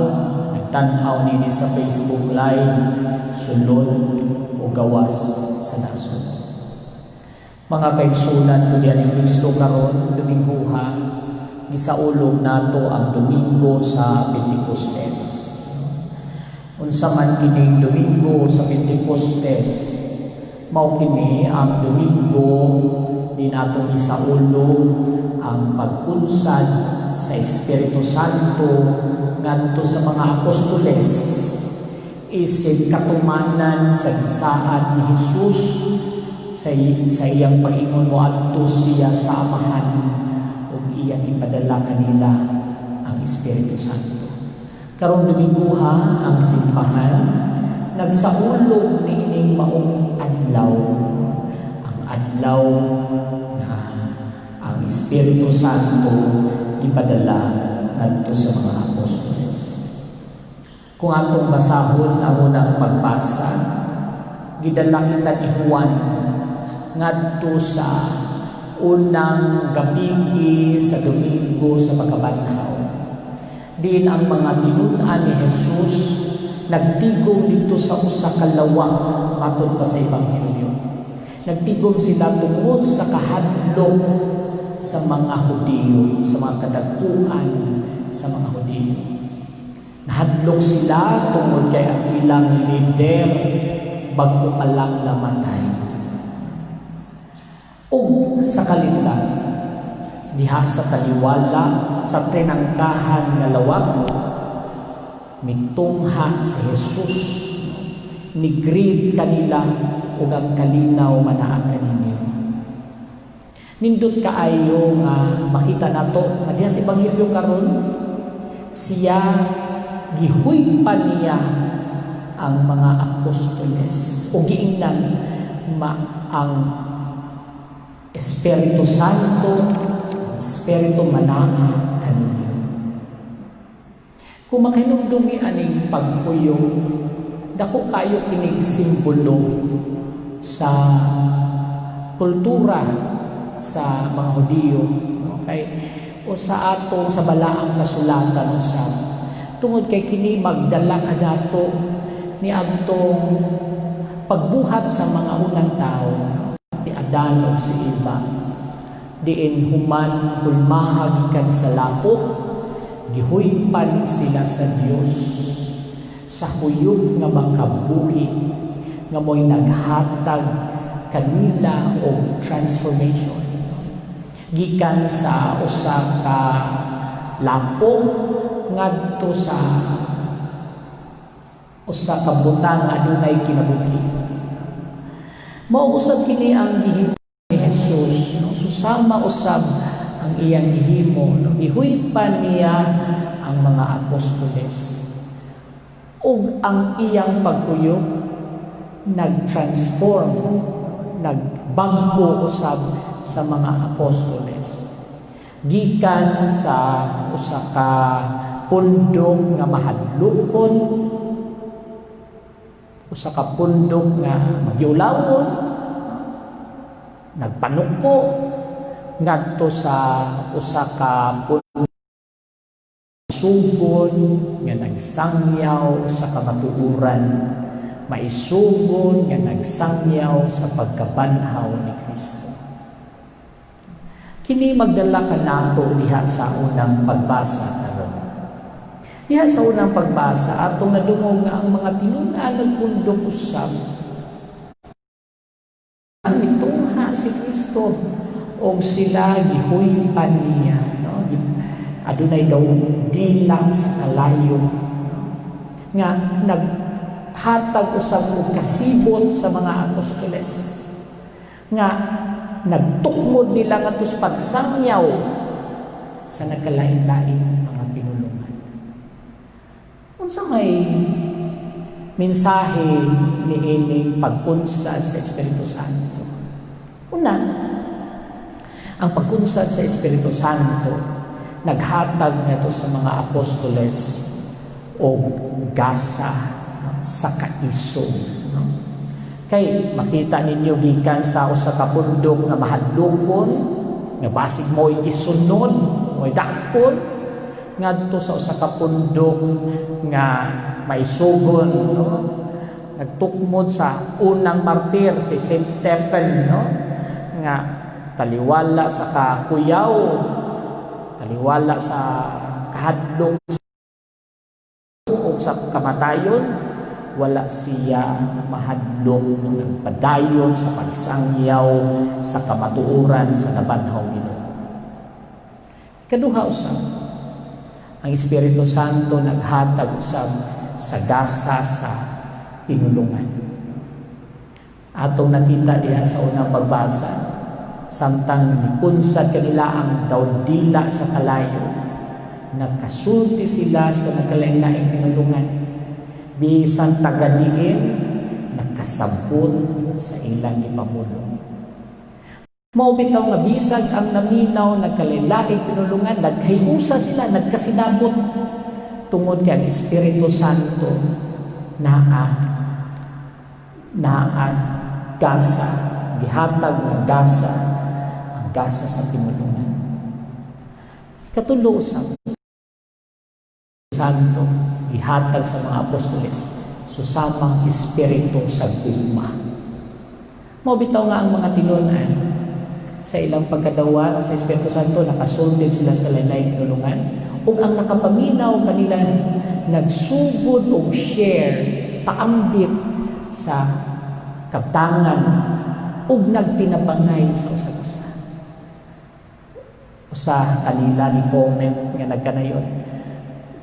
nagtanaw nini sa Facebook Live, sulod o gawas sa nasod. Mga kaigsunan ko diyan ni Kristo karon Dominguha, gisaulog nato ang Domingo sa Pentecostes. Unsa man kining Domingo sa Pentecostes, mao kini ang Domingo din atong isaulog ang pagpunsad sa Espiritu Santo ngadto sa mga apostoles isip katumanan sa gisaan ni Jesus sa iyang pag-ingon moadto siya sa Amahan ug iyang ipadala kanila ang Espiritu Santo. Karong Dominguha ang simbahan nagsaulog niining maong adlaw, ang adlaw na ang Espiritu Santo ipadala ngadto sa mga apostoles. Kung atong basahon ang unang pagbasa, gidala kita ni Juan ngadto sa unang gabi sa Domingo sa pagkabanhaw. Diin ang mga tinunan ni Jesus nagtigom dito sa usa ka lawak matod pa sa Ebanghelyo. Nagtigom sila tungod sa kahadlok sa mga Hudyo, sa mga kadagkuan sa mga Hudyo. Nahadlok sila tungod kay ang ilang leader bago pa lang namatay. O sa kalinda, diha sa taliwala sa tinangkahan nga lawak, mitungha si Jesus, ni-greet kanila ug ang kalinaw manaa kaninyo. Nindot kaayo nga makita nato nga diha sa Ebanghelyo karon siya gihuypan niya ang mga apostoles o giingnan ang Espiritu Santo, Espiritu manaa kaninyo. Kung makinugdumi aning paghuyong, dako kayo kinig simbolo sa kultura sa mga Hudyo. Okay? o sa atong sa balaang kasulatan usab. Tungod kay kini magdala kanato ni adtong pagbuhat sa mga unang tao, si Adan o si Eva. Diin human hulmahag gikan sa lapok, gihuypan sila sa Dios sa huyog nga makabuhi nga mo'y naghatag kanila og transformation gikan sa usa ka lapok ngadto sa usa ka butang nga adunay kinabuhi. Mao usab kini ang gihimo ni Jesus, no? Susama usab ang iyang gihimo, no? Gihuypan niya ang mga apostoles ug ang iyang paghuyop nag-transform, nagbago usab sa mga apostoles gikan sa usa ka pundok nga mahadlokon, usa ka pundok nga magyulawon, nagpanuko ngadto sa usa ka pundok sugon nga nagsangyaw sa kamatuoran, maisugon nga nagsangyaw sa pagkabanhaw ni Kristo. Kini magdala kanato diha sa unang pagbasa karon. Diha sa unang pagbasa atong nadungog nga ang mga tinun-an nagpundok usab ang mitungha si Kristo og sila gihuypan niya, no? Adunay daw dila sa kalayo, no? Nga naghatag usab og kasibot sa mga apostoles nga nagtukmod nila ngadto sa pagsangyaw sa nagkalain-lain mga pinulungan. Unsa may mensahe ni ining pagkunsad sa Espiritu Santo? Una, ang pagkunsad sa Espiritu Santo naghatag nito sa mga apostoles o gasa, no? Sa kaisog, no? Kay makita ninyo gikan sa usa ka pundok nga mahadlokon nga basig mo isunod mo dakpon ngadto sa usa ka pundok nga maisugon, no? Nagtukmod sa unang martir si Saint Stephen, no? Nga taliwala sa kakuyaw, taliwala sa kahadlok o sa kamatayon, wala siya mahadlok nung nagpadayon sa pagsangyaw sa kamatuoran sa nabanhaw Ginoo. Ikaduha usab, ang Espiritu Santo naghatag usab sa gasa sa tinulungan. Atong nakita diha sa unang pagbasa, samtang nikunsad kanila ang dawdila sa kalayo, nagkasulti sila sa nagkalain-laing tinulungan. Bisan tagadiin, nagkasabot sa ilang ipamulong. Mao bitaw nga bisag ang naminaw nagkalain-laing pinulungan, nagkahiusa sila, nagkasinabot tungod kay ang Espiritu Santo naa gasa, gihatag nga gasa, ang gasa sa pinulungan. Katulo usab Santo gihatag sa mga apostoles susamang espiritu sa gugma. Mao bitaw nga ang mga tinun-an sa ilang pagkadawat sa Espiritu Santo nakasulti sila sa lain-laing pinulungan ug ang nakapaminaw kanila nagsugod og share paambit sa kabtangan ug nagtinabangay sa usa-usa. Usa kanila ni comment nga nagkanayon,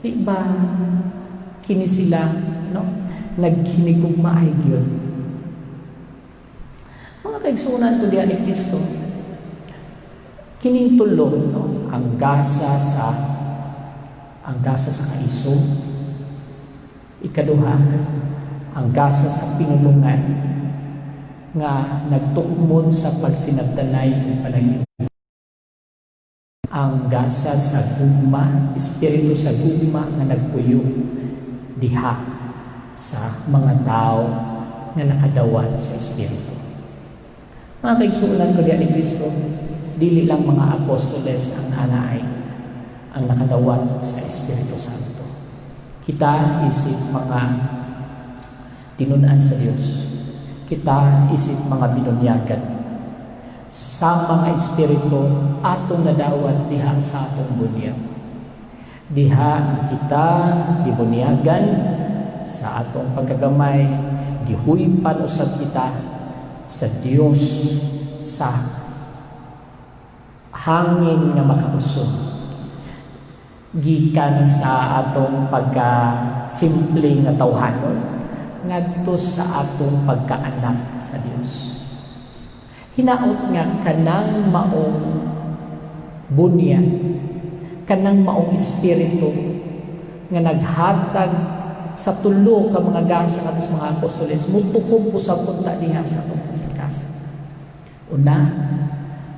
di ba kini sila, no, naghinigugma ay gyud. Mga kaigsunan ko diha ni Kristo, kining tulo, no, ang gasa sa kaiso. Ikaduha, ang gasa sa pinulungan nga nagtukmod sa pagsinabtanay ng panaginip. Ang gasa sa gugma, espiritu sa gugma nga nagpuyo diha sa mga tao nga nakadawat sa Espiritu. Mga kaigsuunan ko diha ni Kristo, dili lang mga apostoles ang anaay, ang nakadawat sa Espiritu Santo. Kita isip mga tinunan sa Dios. Kita isip mga binunyagan sa mga Espiritu atong nadawat diha sa atong bunyag. Diha kita gibunyagan sa atong pagkagamay, gihuypan usab kita sa Dios sa hangin nga makausog. Gikan sa atong pagka-simple nga tawhanon ngadto sa atong pagkaanak sa Dios. Hinaot nga kanang maong bunya, kanang maong espiritu nga naghatag sa tulo ka mga gasa nga mga apostoles, mutukob po sa punta diha sa atong kasikasan. Una,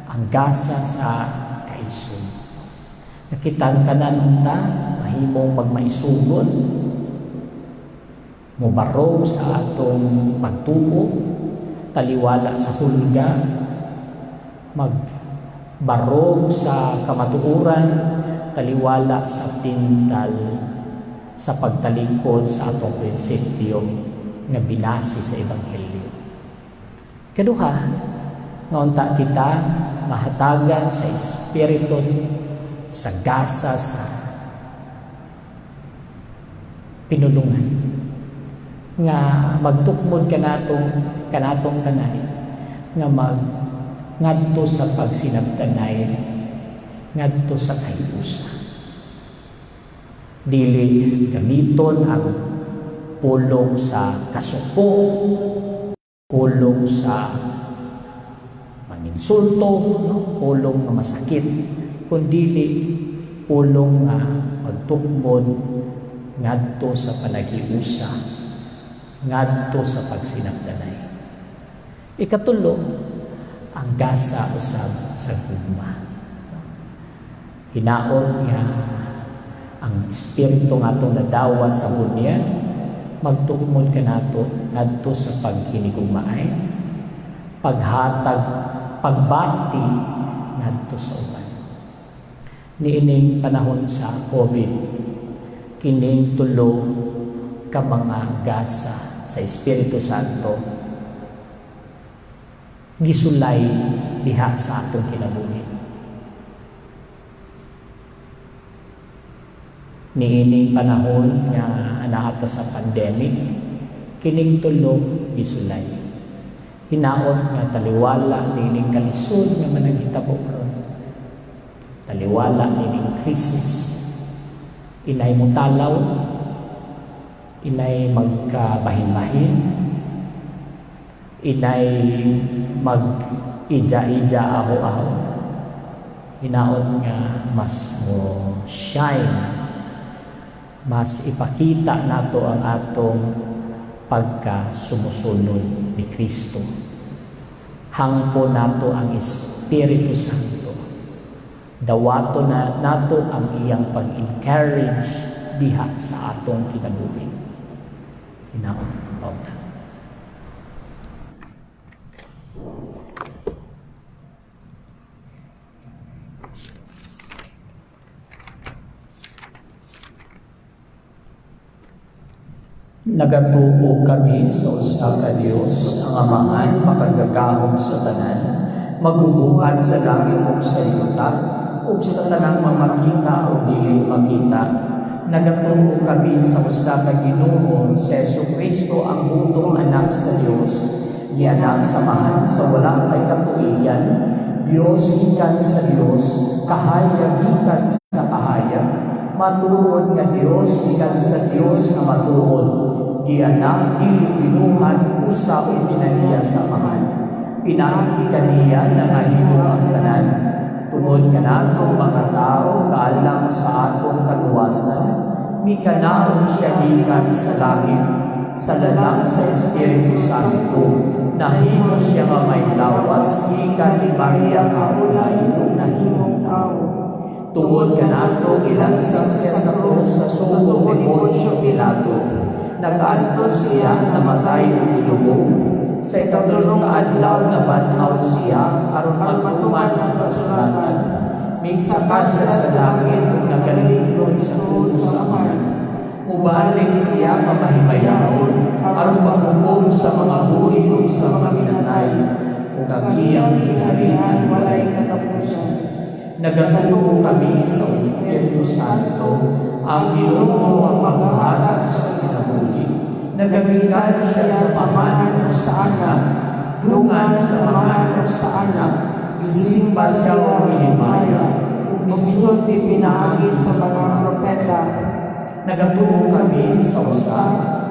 ang gasa sa kaisog. Nakitang tanan unta, mahimong magmaisugon, mubarog sa atong pagtuo, taliwala sa hulga, magbarog sa kamatuoran, taliwala sa tintal, sa pagtalingkod sa atong prinsipyo nga binasi sa Ebanghelyo. Kaduha, nga unta kita mahatagan sa Espiritu sa gasa sa pinulungan nga magtukmod kanatong kanay nga ngadto sa pagsinabtanay ngadto sa kahiusa. Dili gamiton ang pulong sa kasuko, pulong sa panginsulto, pulong na masakit, kundi pulong nga magtukmod ngadto sa panagiusa, ngadto sa pagsinabdanay. Ikatulo, ang gasa usab sa gugma. Hinaot nga ang espiritu nga itong nadawat sa bunya, magtukmod ka nato ngadto sa paghinigugmaay, paghatag, pagbati ngadto sa uban. Niining panahon sa COVID, kining tulo ka mga gasa sa Espiritu Santo gisulay diha sa atong kinabuhi. Niining panahon nga anaata sa pandemic, kining tulo gisulay. Hinaot nga taliwala niining kalisod nga managitabo karon. Taliwala nining krisis. Inay mutalaw, inay magkabahin-bahin, inay mag-ija-ija aho-aho. Hinaot nga mas mo shine, mas ipakita nato ang atong pagka-sumusunod ni Kristo. Hangpo nato ang Espiritu Santo. Dawato na nato ang iyang pag-encourage diha sa atong kinabuhi. Hinaot pauta. Nagatuo kami sa usa ka Dios, ang Amahan makagagahom sa tanan, magubuhat sa langit ug sa yuta, ug sa tanang mamakita o dili makita. Nagatuo kami sa usa ka Ginoo, si Jesucristo ang butong anak sa Dios, gianak samahan sa walang may katuigan, Dios gikan sa Dios, kahayag gikan sa kahayag, matuod nga Dios gikan sa Dios nga matuod, gianak dili binuhat usa o pinaniya samahan. Pinagi kaniya na mahimo ang tanan. Tungod kanatong mga tao kaalang sa atong kaluwasan, mi kanaon siya gikan sa langit, sa lalang sa Espiritu Santo, nahimo siya nga may lawas gikan ni Maria nga ulay nahimong tao. Tungod kanato ilansang siya sa krus sa sugo ni Poncio Pilato, nag-antos siya namatay ang ilubog. Sa ikatulong adlaw na banhaw siya aron matuman ang kasulatan. migsaka siya sa langit ug nagalingkod sa puso sa Ama. Mubalik siya mamahimayaon aron maghukom sa mga buhi ug sa mga minatay ug ang iyang kinaharian walay katapusan. Nagatuo kami sa Espiritu Santo, ang Ginoo ang maghahatag sa kinabuhi. Nagagikan siya sa pamahan sa anak, lungan sa pamahan sa anak, gisimba siya o hinimaya, ug misulti pinaagi sa mga propeta. Nagatuo kami sa usa,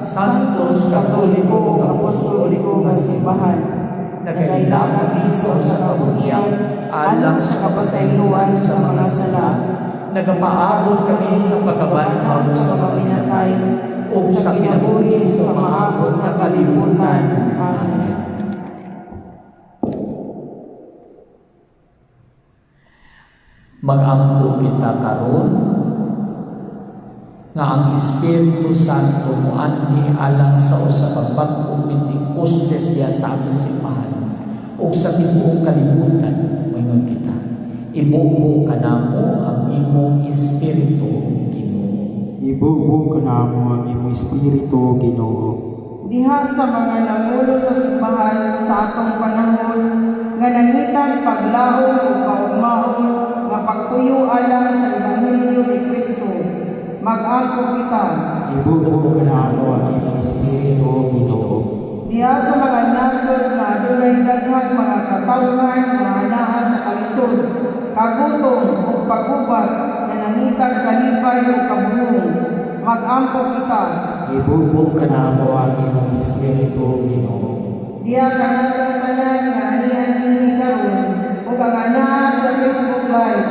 santos, katoliko ug apostoliko nga simbahan. Nagaila kami sa usa ka buhiyang alang sa kapasayloan sa mga sala. Nagapaabot kami sa pagkabanhaw sa mga minatay ug sa kinabuhi sa maabot na kalibutan. Amen. Mag-ampo kita karon nga ang Espiritu Santo moanhi alang sa usa ka bag-ong Pentecostes diya sa among simbahan ug sa tibuok kalibutan. Moingon kita, IBUBO KANAMO ang imong Espiritu, Ginoo. IBUBO KANAMO ang imong Espiritu, Ginoo. Diha sa mga namulo sa simbahan sa atong panahon nga nangitan paglaom ug kaugmaon nga pagtuyo alang sa Ebanghelyo ni Kristo, mag-ampo kita. IBUBO KANAMO ang imong Espiritu, Ginoo. Diha sa mga nasod na adunay daghang mga katawhan nga anaa sa kalisod, kagutom ug paggubat nga nangitan kalipay ug kabuhong, mag-ampo kita. IBUBO KANAMO ang imong Espiritu, Ginoo. Diha kanatong tanan nga anihan-ini karon ug ang anaa sa Facebook Live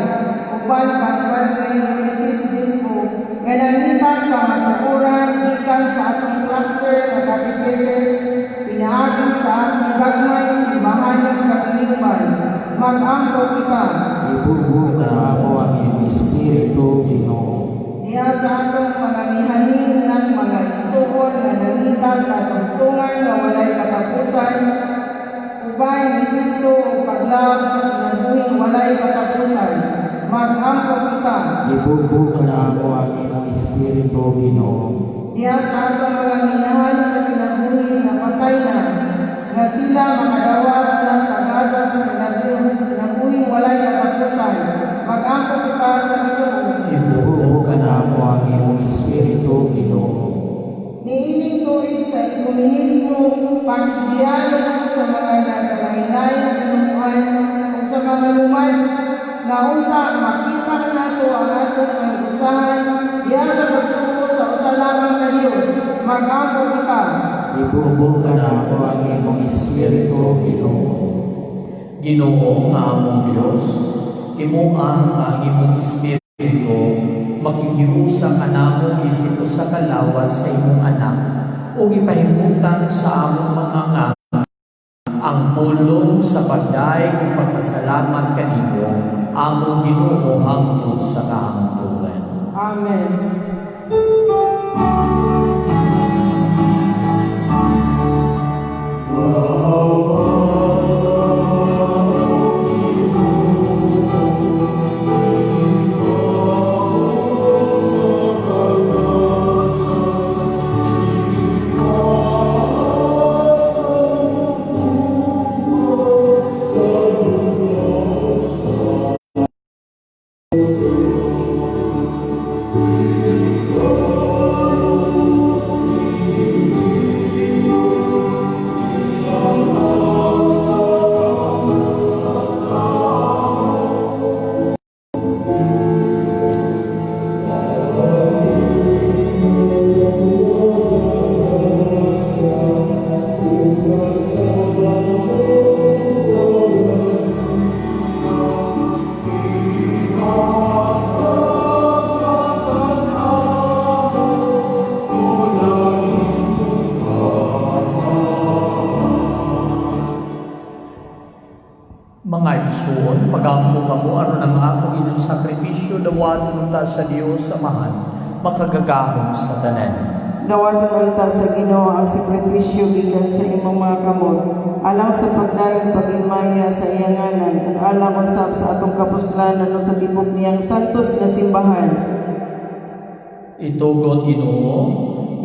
uban kang Padre Mrs. Bispo nga nangitan ka matukuran gikan sa atong cluster nga catechesis pinaagi sa atong gagmay simbahan ng katilingban, mag-ampo kita. IBUBO KANAMO ang imong Espiritu, Ginoo. Diha sa atong panamihanin ng mga igsoon nga nangitan katungtungan nga walay katapusan, uban ni Kristo ug paglab sa kinabuhing walay katapusan, mag-ampo kita. IBUBO KANAMO ang imong Espiritu, Ginoo. Diha sa atong mga minahan sa kinabuhi nga patay na, nga sila makadawat na sa gasa sa kinabuhing walay katapusan, mag-ampo kita sa Ginoo. IBUBO KANAMO ang imong Espiritu, Ginoo. Niining tuig sa ekumenismo, pagdiyalog sa mga nagkalain-lain pinuhan o sa mga lumad, nga unta makita nato ang atong kahiusahan diha sa pagtuo sa usa lamang ka Dios, mag-ampo kita. IBUBO KANAMO ang imong Espiritu, Ginoo. Ginoo nga among Dios, imuang ang imong Espiritu makikiusa kanamo isip sa kalawas sa imong anak o ipahimutan sa among mga anak ang pulong sa pagdaig ug pagpasalamat kanimo among Ginoo hangtod sa kahangturan. Amen. Mga igsoon, pag-ampo kamo aron ang akong inyong sakripisyo dawat unta sa Dios Amahan, makagagahom sa tanan. Dawatan unta sa Ginoo ang sakripisyo gikan sa imong mga kamot, alang sa pagdayon pag-imaya sa iyang ngalan, ug alang usab sa atong kapuslanan o sa tibok niyang santos nga simbahan. Itugot, Ginoo,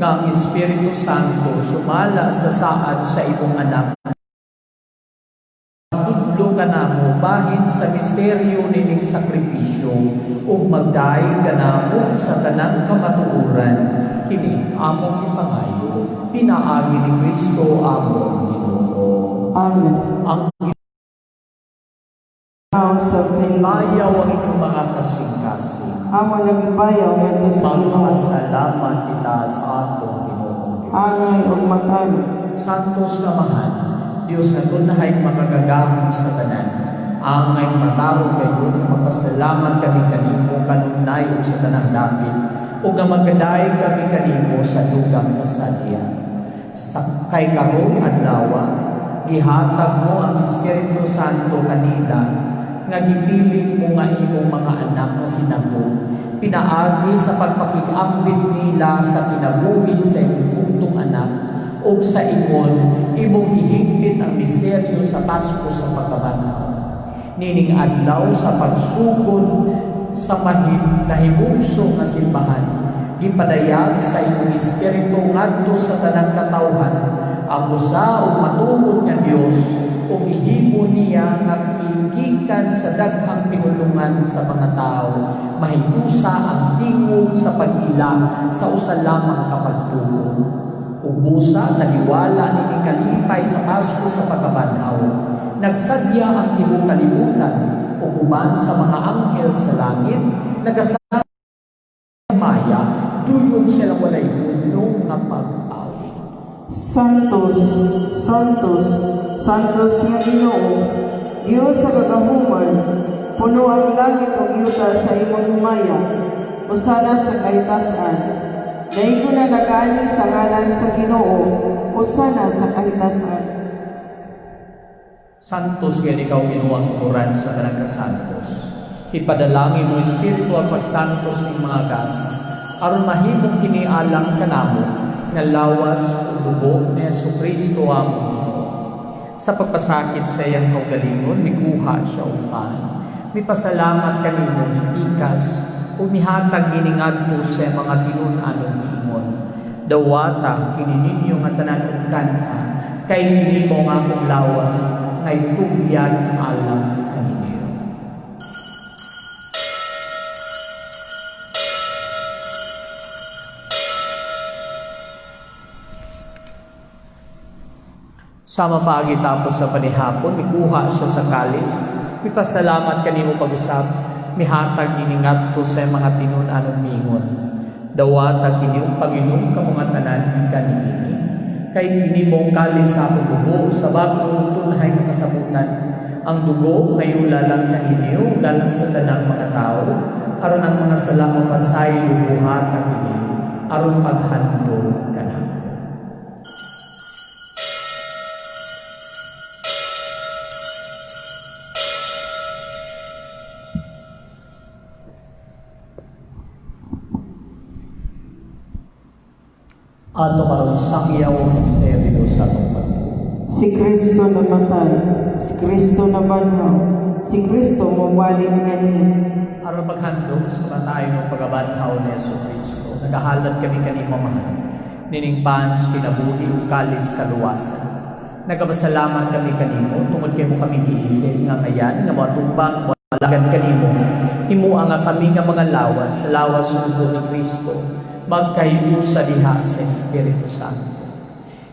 nga ang Espiritu Santo sumala sa saad sa imong anak. Tudlo kanamo bahin sa misteryo nining sakripisyo ug magdaig kanamo sa tanang kamatuoran kini among ipangayo pinaagi ni Kristo among Ginoo. Amen. Ang Sa bayaw ang inyong mga kasing-kasing. Amo nagibayaw ngadto sa Ginoo. Pagpasalamat kita sa atong Ginoo. Angay ug matano. Santos Amahan, Diyos na tunay makagagahong sa tanan. Angay mataro kayo na magpasalamat kami kanimo kanunay o sa tanang dapit o nga magaday kami kanimo sa dugang kasadya. Sa kay karong adlaw, gihatag mo ang Espiritu Santo kanila nga gipilit mo nga imong mga anak na sinagod, pinaagi sa pagpakikambit nila sa kinabuhi sa imong buntong anak o sa imong gihigpit ang misteryo sa Pasko sa pagkabanaw. Nining adlaw sa pagsugod sa nahimugso nga simbahan, gipadayag sa imong Espiritu ngadto sa tanang katawhan, ang usa ug matungod nga Dios ug ihimo niya nga gikan sa daghang pinulungan sa mga tao, mahinusa ang tingog sa pag-ila sa usa lamang ka pagtuo. Ubusa naliwala nining kalipay sa Pasko sa pagkabanhaw, nagsadya ang tibuok kalibutan ug uban sa mga anghel sa langit, nagasama sa maya, duyong sila walay hulong nga pag-awi. Santos, Santos, Santos nga Ginoo, Diyos sa kagahuman, puno ang langit ug yuta sa imong himaya, usana sa kahitasan. Dahil na nagani sa ngalan sa Ginoo, usana sa kahitasan. Santos nga ikaw Ginoo ang turan sa tanang kasantos. Ipadalangin mo Espiritu ang pagsantos ng mga gasa, aron mahimong kinialang kanamo nga lawas ug dugo ni Jesucristo ang Ginoo. Sa pagpasakit sa iyang kaugalingon, mikuha siya upan. Mipasalamat kanimo ni pikas ug mihatag giningadto sa mga tinun-anon ingon. Dawata kini ninyo nga tanan ug kanha, kay kini mo nga akong lawas, kay tugyan alam kaninyo. Sama paagi tapos sa panihapon, mikuha siya sa kalis, mipasalamat kanimo pag-usap, mihatag giningadto sa mga tinun-anon mingon. Dawata kini ug Panginoon ka mga tanan kanini. Kay kini mong kalis sa akong dugo sa bagong tunay nga kasabutan. Ang dugo ngayon lalang kaninyo galang sa tanang mga tao, aron ang mga sala mapasay buhatag kini, aron maghandog kanamo. Ato karon isang iyaw ang misteryo sa atong pagtuo. Si Kristo namatay, si Kristo nabanhaw, si Kristo mawali ngani. Aron paghandog sa kamatayon ng pagabanhaw ni Jesucristo, nagahalad kami kanimo mahal. Nining pans kinabuhi ug kalis kaluwasan. Nagapasalamat kami kanimo tungod kay mo kami giisip nga ngayan nga matubang walagan kanimo. Himuang nga kami nga mga lawas sa lawas ug ni Kristo. Magkayo sa diha sa Espiritu Santo.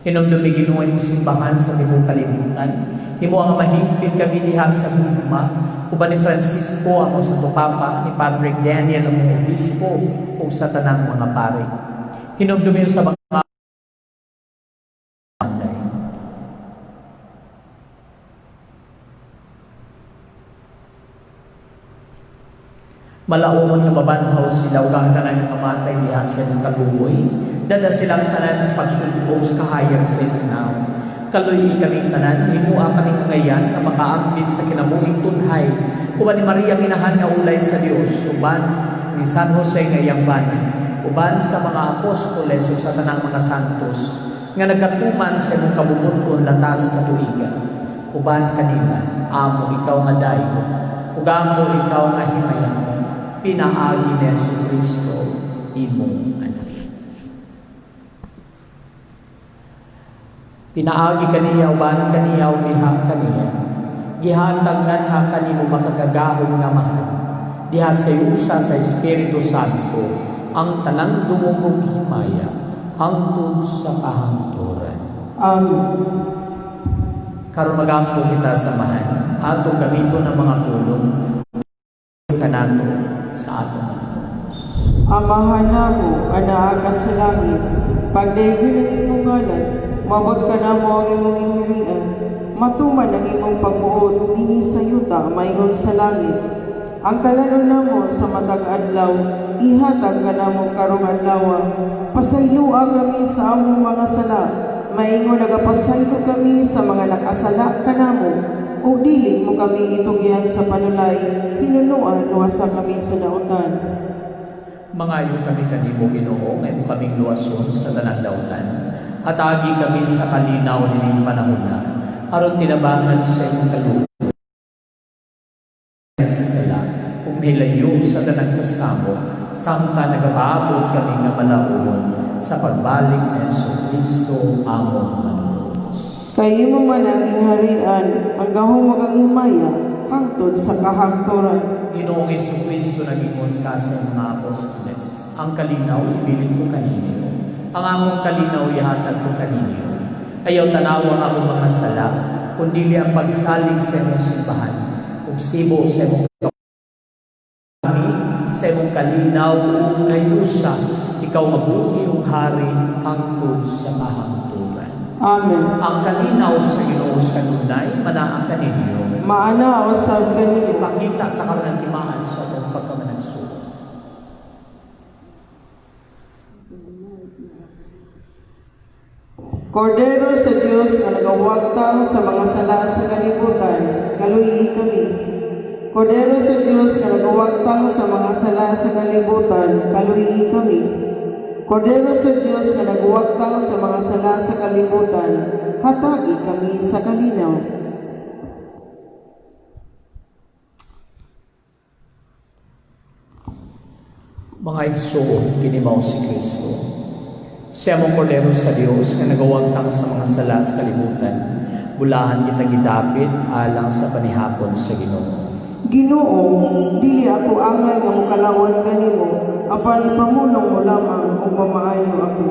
Hinumdumi Ginoo mo simbahan sa tibuok kalibutan. Himo ang mahigpit kami diha sa gugma. Uban ni Francisco ako sa Tupapa, ni Padre Daniel ang obispo o sa tanang mga pare. Hinumdumi sa mga malaumon nga mabanhaw sila ug ang tanan nga kamatay diha sa imong kaluoy. Dada silang tanan sa pagsulbong sa kahayag sa imong naw. Kaluy kami tanan, himua kami kangayan na makaambit sa kinabuhing tunhay. Uban ni Maria ginahan nga ulay sa Dios, uban ni San Jose nga iyang bana. uban sa mga apostoles ug sa tanang mga santos nga nagkatuman sa imong kabubuton latas nga tuiga. Uban kanila, amo ikaw nga dayo, ug amo ikaw nga himayan, pinaagi ni Jesucristo imong anak. Pinaagi kaniya, uban kaniya, umiha kaniya. Gihatag nganha kanimo makagagahom nga mahal. Dihas kayo usa sa Espiritu Santo, ang tanang dumugog himaya, hangtod sa kahangturan. Amen. Karon magampo kita samahan, atong gamiton ng mga tulong, kanato sa atong mga Diyos. Amahan namo, anaa ka sa langit, pagdaigin ang imong ngalan, mabot ka na mo ang imong inirian, matuman ang imong pagbuot, dini sa yuta, mayroon sa langit. Ang kalanon namo sa matag adlaw, ihatag ka namo karong adlaw, pasaylua kami sa among mga sala, maingon nagapasaylo kami sa mga nakasala kanamo, o dili mo kami itugyan sa panulay, hinunuan luwasa kami sa nautan. Mangayo kami kanimo Ginoo, ngayon kaming luwason sa tanan dautan. Hatagi kami sa kalinaw nining panahon na, aron tinabangan sa imong kalooban. Sa sala, ug hilayo sa tanang kasamo, samtang nagapaabot kami nga malauon sa pagbalik ni Jesucristo among Manunod. Kay imo man ang ingharian, ang gahong magagimaya, hangtod sa kahangturan. Ginoong Jesucristo nagingon ka sa mga apostoles, ang kalinaw ibilin ko kanino, ang akong kalinaw ihatag ko kanino. Ayaw tanawa ang akong mga sala, kundi ang pagsalig sa imong simbahan, ug sibo sa imong kami, sa imong kalinaw ug kayusa, ikaw mabuhi ug hari hangtod sa kahangturan. Amen. Ang kalinaw sa Ginoo sa kanunay, manaan kaninyo. Maana o sa ganito. Ipakita ta karon ang timaan sa atong pagkamanagsuo. Kordero sa Diyos na nagawagtang sa mga sala sa kalibutan, kaluii kami. Kordero sa Diyos na nagawagtang sa mga sala sa kalibutan, kaluii kami. Kordero sa Diyos na nagawagtang sa mga sala sa kalibutan, hatagi kami sa kalinaw. Mga igsoon, kinimaw si Kristo. Siya mong kordero sa Diyos na nagawagtang sa mga sala sa kalibutan, bulahan kita gidapit alang sa panihapon sa Ginoo. Ginoo, dili ako angay nga mukalawan kanimo, apan ipamulong mo lamang o mamaayo ako.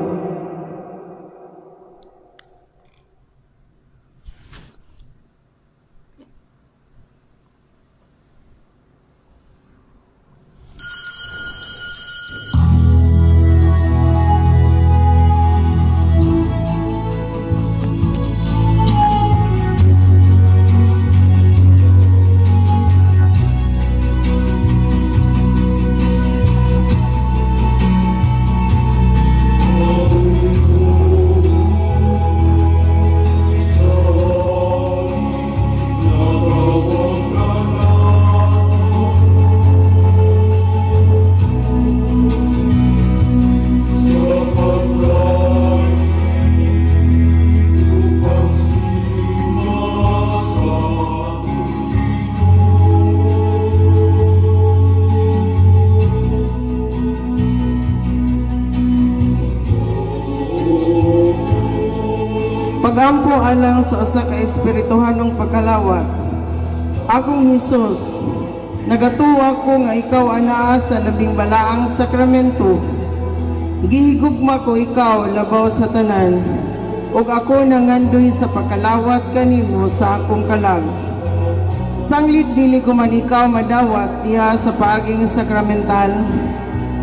Pag-ampo alang sa usa ka espirituhanong pagkalawat. Akong Hesus, nagatuwa ko nga ikaw anaa sa labing balaang sakramento. Gihigugma ko ikaw labaw sa tanan, ug ako nangandoy sa pagkalawat kanimo sa akong kalag. Sanglit dili ko man ikaw madawat diha sa paaging sakramental.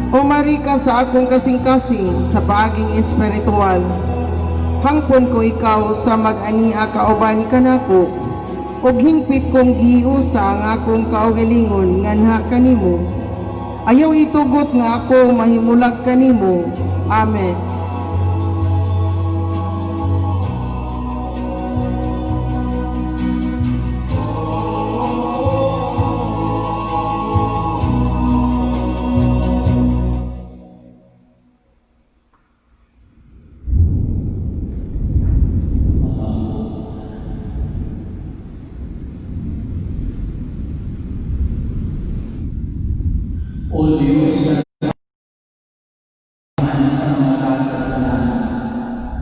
Umari ka sa akong kasing-kasing sa paaging espiritual. Hangpon ko ikaw sa mag-ania kauban kanako, ug hingpit kong gihiusa ang akong kaugalingon nganha kanimo. Ayaw itugot nga ako mahimulag kanimo. Amen.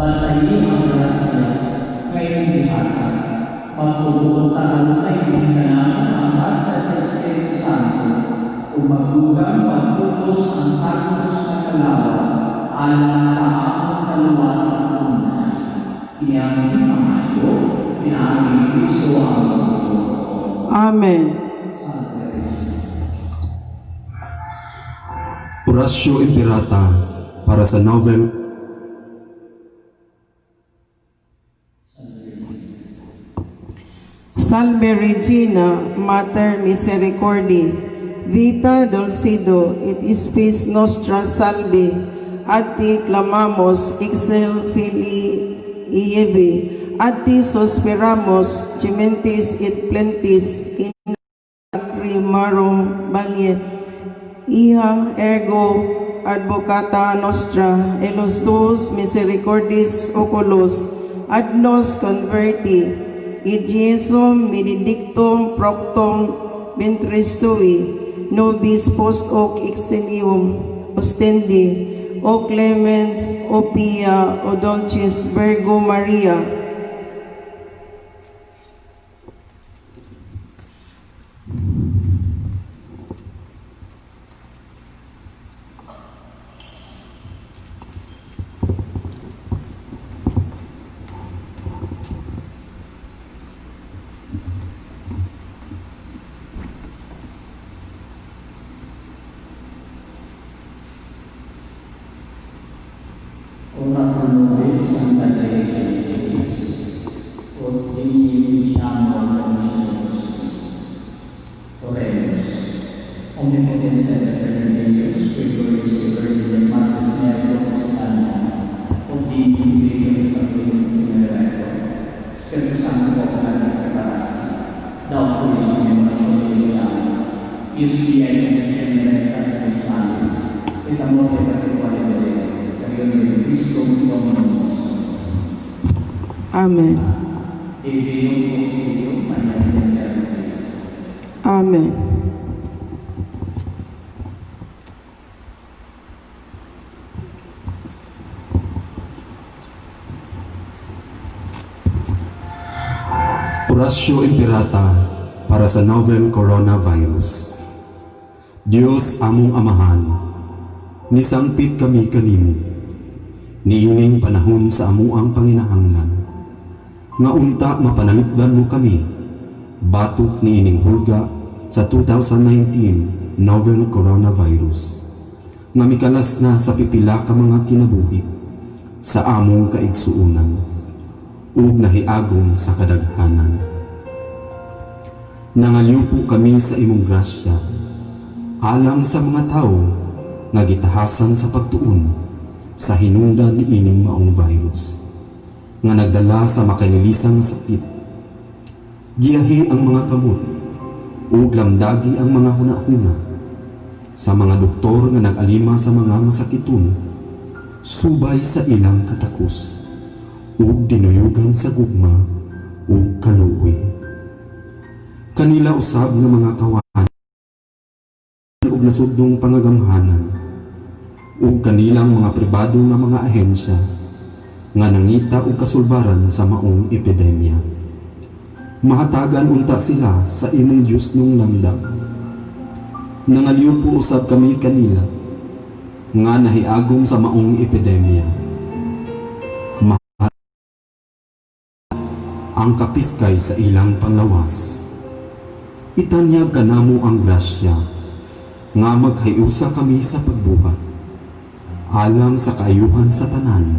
Bantayin ang grasya ngayong bihata. Pagpupuntahan ay kanamo ang basa sa Espiritu Santo kung magdugang pagpulos ang sakos na kalawa alang sa akong kaluwasan tunay. Iyang Mayo, pinaking Kristo ang mundo. Amen. Orasyo Impirata para sa novel Salve Regina, Mater Misericordiae, Vita Dulcido, et Spes Nostra Salve, a ti clamamos, excel filii Ievi, a ti suspiramos, gementes et plentis, in lacrimarum valle, Iha ergo advocata nostra, e los dos misericordis oculos, ad nos converti, id Iesum benedictum proctum ventris tui, nobis post hoc exilium ostendi, O clemens, O pia, O dulcis Virgo Maria. Una pro nobis Santa Dei Deus, ut digni ficiamur domicilius Christi. Oremus, omnipotens et eterno Deus, qui glorious et virgines Matres mea propositana, ut digni Filio et Patriotis Inveretur, Spiritu Sancto populare preparasti, da occultis commemorazione Deiana, ius via et generes Catholicis Malis, et amor et perpetuale Dei, Cristo Dominum nostro. Amen. Deum Consiglio Maria Sempervis. Amen. Orasyo Impirata para sa novel Coronavirus. Diyos among amahan, nisangpit kami kanimo, niining panahon sa amuang panginahanglan, nga unta mapanamikdan mo kami, batok niining hulga sa 2019 novel coronavirus, nga mikalas na sa pipila ka mga kinabuhi, sa among kaigsuunan, ug nahiagom sa kadaghanan. Nangaliw po kami sa imong grasya, alang sa mga tao nga gitahasan sa pagtuon sa hinungdan ni ining maong virus nga nagdala sa makanilisan sakit. Giyahi ang mga kamot ug lamdagi ang mga hunahuna sa mga doktor nga nag-alima sa mga masakiton, subay sa ilang katakos ug dinuyugan sa gugma ug kaluoy. Kanila usab nga mga kawan ug nasudnong pangagamhanan ug kanilang mga pribado nga mga ahensya nga nangita og kasulbaran sa maong epidemya. Mahatagan unta sila sa imong Diyos nung landag. Nangaliw po usab kami kanila nga nahiagom sa maong epidemya. Ang kapiskay sa ilang panglawas. Itanyag kanamo ang grasya nga maghiusa kami sa pagbuhat alang sa kaayuhan sa tanan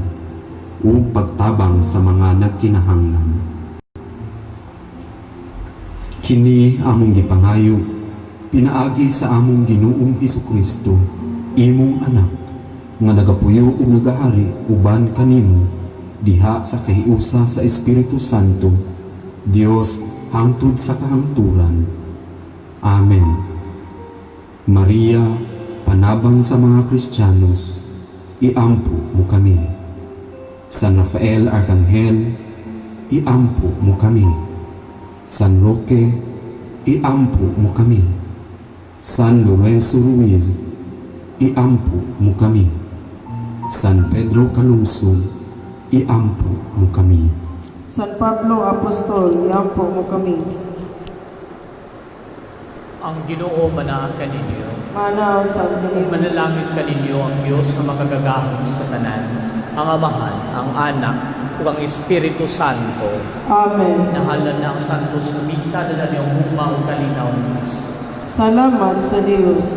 ug pagtabang sa mga nagkinahanglan. Kini among gipangayo pinaagi sa among Ginoong Hesukristo, imong anak nga nagapuyo ug nagahari uban kanimo diha sa kahiusa sa Espiritu Santo, Dios hangtod sa kahangturan. Amen. Maria, panabang sa mga Kristiyanos, iampo mo kami. San Rafael Arcangel, iampo mo kami. San Roque, iampo mo kami. San Lorenzo Ruiz, iampo mo kami. San Pedro Calungsod, iampo mo kami. San Pablo Apostol, iampo mo kami. Ang Ginoo manaakan ninyo. Manaw sa dilim. Manalangin ka ninyo ang Diyos na makagagahon sa tanan, ang Amahan, ang Anak, ug ang Espiritu Santo. Amen. Nahalan na ang Santos na Misa, dala niyong huma o kalinaw ni Kristo. Salamat sa Dios.